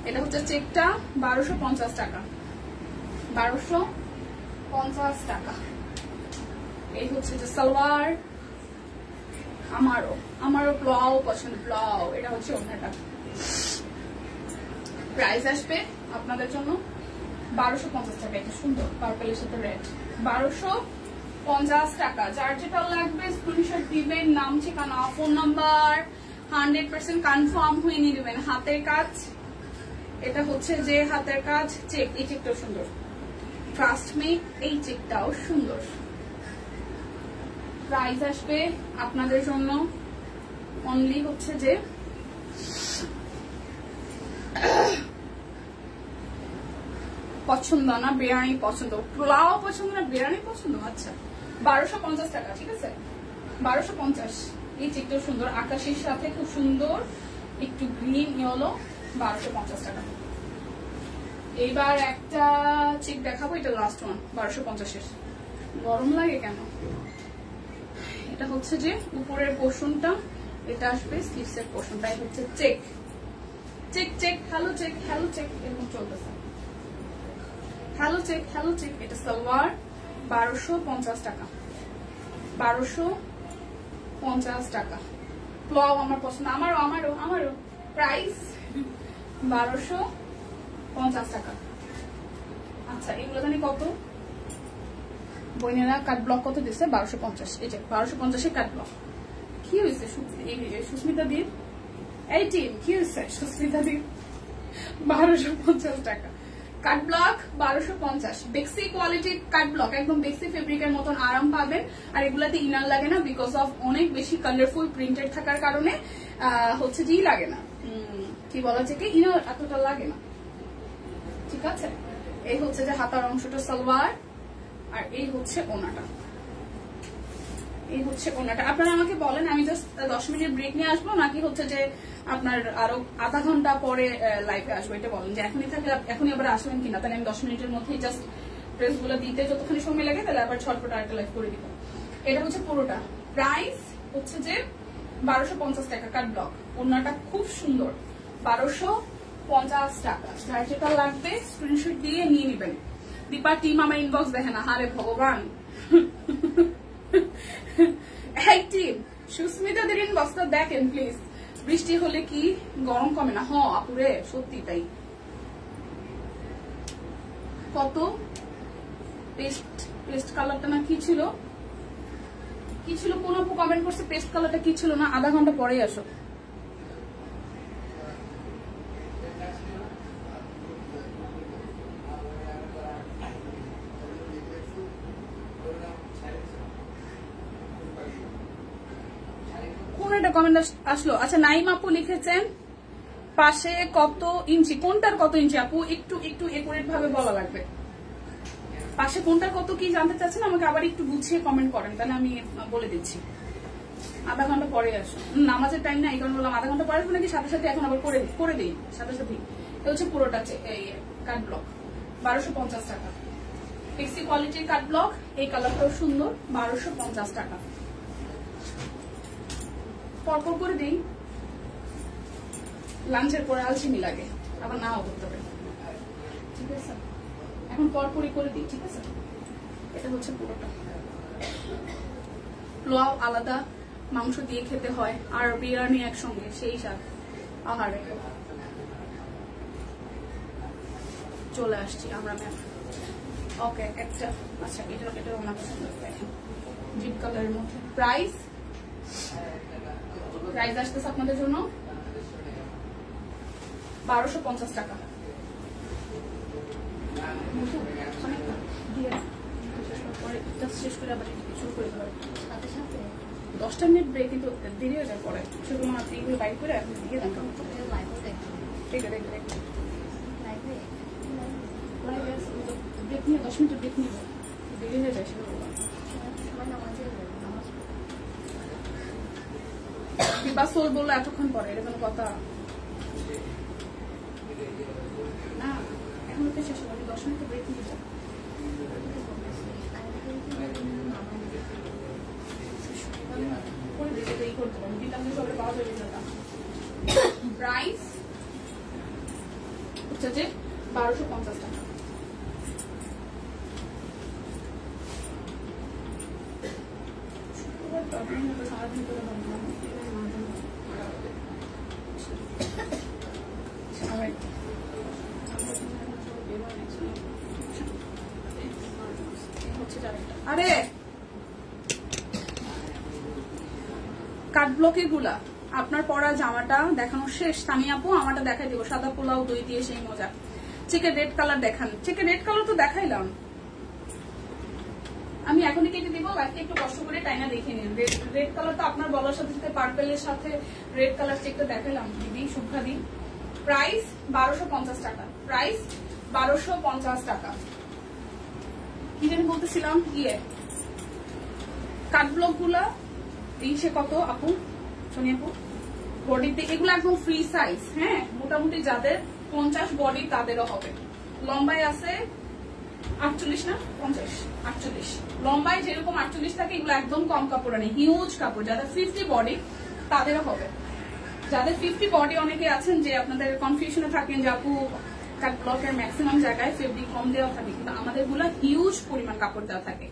এটা হচ্ছে চেকটা 1250 টাকা, 1250 টাকা। এই হচ্ছে যে সালোয়ার, আমারও ব্লাউ পছন্দ, ব্লাউ। এটা হচ্ছে অন্যটা। প্রাইস আসবে আপনাদের জন্য 1250 টাকা। এটা সুন্দর পার্পেলের সাথে রেড, 1250 টাকা। যার যেটা লাগবে স্ক্রিনশট দিবেন, নাম ঠিকানা ফোন নাম্বার 100% কনফার্ম হয়ে নিয়ে নেবেন। হাতের কাজ, এটা হচ্ছে যে হাতের কাজ চেক, এই চেকটাও সুন্দর, ট্রাস্ট মি এই চেকটাও সুন্দর। প্রাইস আসবে আপনাদের জন্য অনলি হচ্ছে যে পছন্দ না বিরিয়ানি পছন্দ, পোলাও পছন্দ না বিরিয়ানি পছন্দ। আচ্ছা 1250 টাকা, ঠিক আছে 1250। এই চেকটা সুন্দর, আকাশের সাথে খুব সুন্দর একটু গ্রিন ইয়েলো, 1250 টাকা। এইবার একটা চেক দেখাবো, এটা লাস্ট ওয়ান 1250-এর। গরম লাগে কেন? এটা হচ্ছে যে উপরের পোর্শনটা, এটা আসবে স্লিভসের পোর্শনটাই হচ্ছে check, check check hello check, hello check এরকম চলতেছে, হ্যালো চেক, হ্যালো চেক। এটা সালোয়ার 1250 টাকা, 1250 টাকা। প্লাও আমার পছন্দ, আমারও প্রাইস 1250 টাকা। আচ্ছা এগুলো জানি কত বইনেরা কাট ব্লক কত দিচ্ছে? 1250। এই যে 1250-এর কাট ব্লক। কি হয়েছে সুস্মিতা দি? এই টিম কি হয়েছে সুস্মিতা দি? 1250 টাকা কাট ব্লক, 1250। বেক্সি কোয়ালিটির কাট ব্লক, একদম বেক্সি ফেব্রিকের মতন আরাম পাবেন। আর এগুলাতে ইনার লাগে না, বিকজ অফ অনেক বেশি কালারফুল প্রিন্টেড থাকার কারণে হচ্ছে যে লাগে না, কি বলা যায়, ইনার এতটা লাগে না, ঠিক আছে। এই হচ্ছে যে হাতার অংশটা সালোয়ার, আর এই হচ্ছে ওনাটা, এই হচ্ছে ওনাটা। আপনারা আমাকে বলেন, আমি জাস্ট 10 মিনিট ব্রেক নিয়ে আসবো নাকি হচ্ছে যে আপনার আরো আধা ঘন্টা পরে লাইভে আসবো, এটা বলেন। যে এখনই থাকলে এখনই আবার আসবেন কিনা, তাহলে আমি 10 মিনিটের মধ্যেই জাস্ট ড্রেস গুলো দিতে যতক্ষণ সময় লাগে তাহলে আবার ছটপট আরেকটা লাইভ করে দিব। এটা হচ্ছে পুরোটা। প্রাইস হচ্ছে যে 1250 টাকা কাট ব্লক। ওনাটা খুব সুন্দর, 50 টাকা। যার যেটা লাগবে স্ক্রিনশট দিয়ে নিয়ে নেবেন। দীপা টিম আমার ইনবক্স দেখে না, হারে ভগবান। এই টিম সুস্মিতাদের ইনবক্সটা দেখেন প্লিজ। বৃষ্টি হলে কি গরম কমে না? হ্যাঁ আপুরে, সত্যি তাই। কত পেস্ট কালারটা না কি ছিল, কোন আপু কমেন্ট করছে পেস্ট কালারটা কি ছিল না? আধা ঘন্টা পরে আসো। কোন একটা কমেন্ট আসলো? আচ্ছা নাইম আপু লিখেছেন পাশে কত ইঞ্চি, কোনটার কত ইঞ্চি আপু? একটু একুরেট ভাবে বলা লাগবে। পাশে কোনটার কত কি জানতে চাচ্ছেন? আমাকে আবার একটু গুছিয়ে কমেন্ট করেন, তাহলে আমি বলে দিচ্ছি। আধা ঘন্টা পরে আসো, নামাজের টাইম না, এই কারণে বললাম আধা ঘন্টা পরে আসবো নাকি সাথে সাথে এখন আবার করে দিই সাথে সাথে। এটা হচ্ছে পুরোটা কাট ব্লক 1250 টাকা। ফিক্সি কোয়ালিটির কাট ব্লক, এই কালারটাও সুন্দর, 1250 টাকা। পরপর করে দিই, লাঞ্চের পরে আলসিমি লাগে, আবার নাও করতে হবে, ঠিক আছে? এখন পরপরই করে দিই, ঠিক আছে? এটা হচ্ছে পুরোটা। পোলাও আলাদা, মাংস দিয়ে খেতে হয়, আর বিরিয়ানি একসঙ্গে, সেই স্বাদ। আহারে চলে আসছি আমরা ম্যাম। ওকে একটা, আচ্ছা এটা আমার পছন্দ, দেখেন জিপ কালারের মধ্যে। প্রাইস আসতেছে আপনাদের জন্য 1250 টাকা। শেষ করে আবার শুরু করে দেবো 10 মিনিট ব্রেক, কিন্তু দেরি হয়ে যায় পরে। শুধু আপনি এগুলো বাইক করে আপনি দিয়ে দেন, ঠিক আছে? ব্রেক নিয়ে 10 মিনিট ব্রেক নিব, দেরি হয়ে যায় সেগুলো। দিবা সোল বললো এতক্ষণ পরে, এরকম কথা না। এখন তো শেষ হবে, 10 মিনিট ব্রেক নিয়ে যাও। প্রাইস হচ্ছে যে 1250 টাকা। আরে কাট ব্লকের গুলা আপনার পরা জামাটা দেখানো শেষ। তানিয়া আপু আমারটা দেখাই দিব, সাদা পোলাও দই দিয়ে সেই মজা। চিকেন রেড কালার দেখান। চিকেন রেড কালার তো দেখাইলাম আমি, এখনই কেটে দিব। লাইফটা একটু কষ্ট করে টাইনা দেখে নিন। রেড কালার তো আপনার বলার সাথে সাথে পার্পেলের সাথে রেড কালার চেকটা দেখাইলাম দিদি, শুভ্রা দিন। প্রাইস 1250 টাকা। প্রাইস 1250 টাকা। কি যেন বলতেছিলাম, কাট ব্লক গুলা ইসে কত আপু, সোনিয়া আপু? বডিতে এগুলো একদম ফ্রি সাইজ, হ্যাঁ, মোটামুটি যাদের 50 বডি তাদেরও হবে। লম্বায় আছে 48 না 50, 48 লম্বায় যেরকম 48 থাকে, এগুলো একদম কম কাপড় নেই, হিউজ কাপড়। যাদের 50 বডি তাদেরও হবে। যাদের 50 বডি, অনেকে আছেন যে আপনাদের কনফিউশনে থাকেন যে আপু কাট ব্লকের ম্যাক্সিমাম জায়গায় ফেব্রিক কম দেওয়া থাকে, কিন্তু আমাদের গুলা হিউজ পরিমাণ কাপড় দেওয়া থাকে।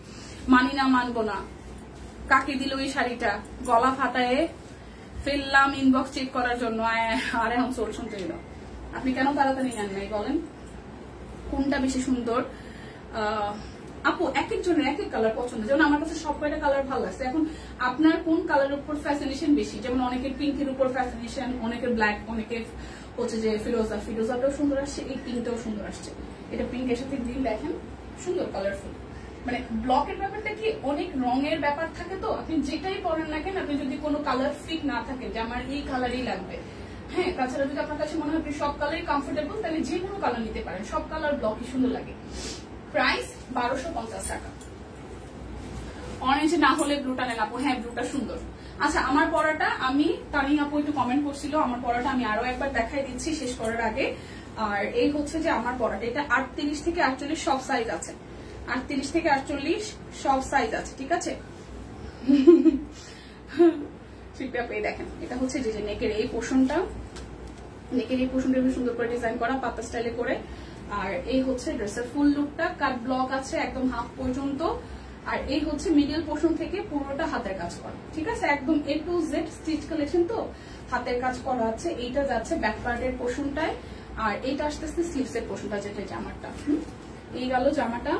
মানি না মানবো না, কাকে দিল ওই শাড়িটা, গলা ফাটায় ফেললাম ইনবক্স চেক করার জন্য, আর এখন সলিউশন তৈরি। আপনি কেন তাড়াতাড়ি নেন নাই বলেন? কোনটা বেশি সুন্দর আপু? এক একজনের এক এক কালার পছন্দ। যেমন আমার কাছে সব কয়টা কালার ভালো লাগছে। এখন আপনার কোন কালারের উপর ফ্যাসিনেশন বেশি? যেমন অনেকের পিঙ্কের উপর ফ্যাসিনেশন, অনেকের ব্ল্যাক, অনেকের হচ্ছে যে ফিরোজাটাও সুন্দর আসছে, এই পিঙ্কটাও সুন্দর আসছে। এটা পিঙ্কের সাথে গ্রিন দেখেন, সুন্দর কালারফুল। মানে ব্লকের ব্যাপারটা কি, অনেক রঙের ব্যাপার থাকে, তো আপনি যেটাই পরেন না কেন, আপনি যদি কোনো কালার ফিট না থাকে যে আমার এই কালারই লাগবে, হ্যাঁ, তাছাড়া যদি আপনার কাছে মনে হয় আপনি সব কালারই কমফোর্টেবল, তাহলে যে কোনো কালার নিতে পারেন। সব কালার ব্লকই সুন্দর লাগে। প্রাইস 1250 টাকা। অরেঞ্জ না হলে ব্লুটা নেন আপু। হ্যাঁ, ব্লুটা সুন্দর। আচ্ছা, আমার পরাটা আমি, তানি আপু একটু কমেন্ট করছিল, আমার পরাটা আমি আরো একবার দেখাই দিচ্ছি শেষ করার আগে। আর এই হচ্ছে যে আমার পরাটা, এটা 38 থেকে 48 সব সাইজ আছে। 38 থেকে 48 সব সাইজ আছে, ঠিক আছে? দেখেন, এটা হচ্ছে যে নেকের এই পোর্শনটা, নেকের এই পোর্শনটা সুন্দর করে ডিজাইন করা পাতা স্টাইলে করে। আর এই হচ্ছে ড্রেসের ফুল লুকটা, কাট ব্লক আছে একদম হাফ পর্যন্ত। আর এই হচ্ছে মিডল পোর্শন থেকে পুরোটা হাতের কাজ করা, ঠিক আছে, একদম A to Z stitch collection, তো হাতের কাজ করা আছে। এইটা যাচ্ছে ব্যাক পার্টের পোর্শনটায়, আর এইটা আসতেছে স্লিভস এর পোর্শনটা, যেটা জামাটা। এই গেল জামাটা।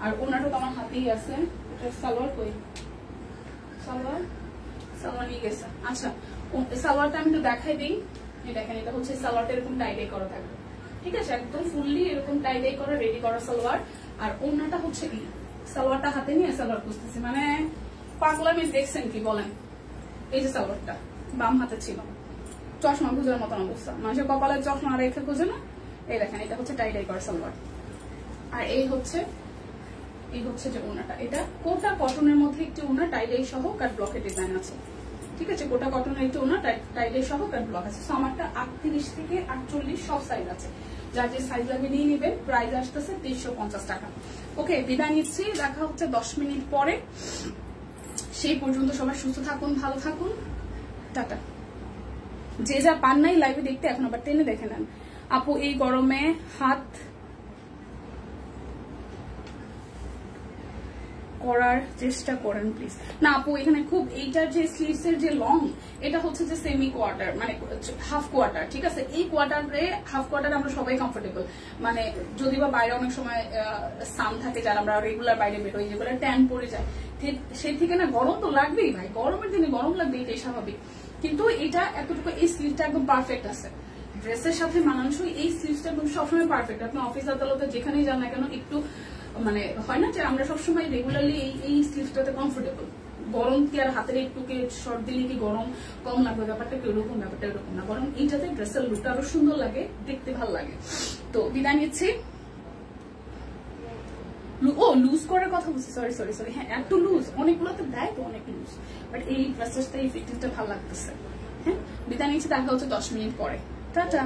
আর ওনাটা তো আমার হাতেই আছে। এটা সালোয়ার কই, সালোয়ার নিয়ে গেছে। আচ্ছা, সালোয়ারটা আমি একটু দেখাই দিই। দেখেন, এটা হচ্ছে সালোয়ারটা এরকম টাইডাই করা থাকবে, ঠিক আছে, একদম ফুললি এরকম টাইডাই করা রেডি করা সালোয়ার। আর ওনাটা হচ্ছে কি, সালোয়ারটা হাতে নিয়ে সালোয়ার খুঁজতেছি, মানে পাগলামি দেখছেন কি বলেন। এই যে সালোয়ারটা বাম হাতে ছিল, চশমা খুঁজার মতন অবস্থা, মানুষের কপালের চশমা রেখে খুঁজে না। এই দেখেন, এটা হচ্ছে টাইডাই করা সালোয়ার। আর এই হচ্ছে যে ওনাটা, এটা কোটা কটনের মধ্যে একটি ওনা টাইডাই সহ কাট ব্লকের ডিজাইন আছে, ঠিক আছে, কোটা কটনের একটি ওনা টাইডাই সহ কাট ব্লক আছে। আমারটা 38 থেকে 48 সব সাইজ আছে, যার যে সাইজ লাগে নিয়ে নেবেন। প্রাইস আসতেছে 350 টাকা। ওকে, বিদায় নিচ্ছি, দেখা হচ্ছে 10 মিনিট পরে। সেই পর্যন্ত সবাই সুস্থ থাকুন, ভালো থাকুন, টাটা। যে যা পান নাই লাইভে দেখতে, এখন আবার টেনে দেখে নেন। আপু এই গরমে হাত করার চেষ্টা করেন প্লিজ। না আপু, এখানে খুব এইটার যে স্লিভস এর যে লং, এটা হচ্ছে যে সেমি কোয়ার্টার, মানে হাফ কোয়ার্টার, ঠিক আছে। এই কোয়ার্টারে হাফ কোয়ার্টার আমরা সবাই কমফোর্টেবল, মানে যদি বা বাইরে অনেক সময় সান থাকে, যারা আমরা রেগুলার বাইরে বেরোই, যেগুলো ট্যান পড়ে যায়, সেই থেকে না গরম তো লাগবেই ভাই, গরমের দিনে গরম লাগবে, এটাই স্বাভাবিক। কিন্তু এটা এতটুকু, এই স্লিভটা একদম পারফেক্ট আছে, ড্রেসের সাথে মানানসই। এই স্লিভসটা একদম সবসময় পারফেক্ট। আপনি অফিস আদালতে যেখানেই যান না কেন, একটু মানে হয় না যে আমরা সবসময় রেগুলারলি এই স্লিভসটাতে কমফোর্টেবল। গরম কি আর হাতের একটুকে শর্ট দিলে কি গরম কম লাগবে, ব্যাপারটা কি ওরকম, ব্যাপারটা এরকম না, বরং এইটাতে ড্রেসের লুকটা আরো সুন্দর লাগে, দেখতে ভালো লাগে। তো বিদায় নিচ্ছি। ও লুজ করার কথা বলছি, সরি, হ্যাঁ একটু লুজ, অনেকগুলোতে দেয় তো অনেক লুজ, বাট এই ড্রেসটা এই ফিটিংসটা ভালো লাগতেছে। হ্যাঁ, বিদায় নিচ্ছি, দেখা হচ্ছে 10 মিনিট পরে, টাটা।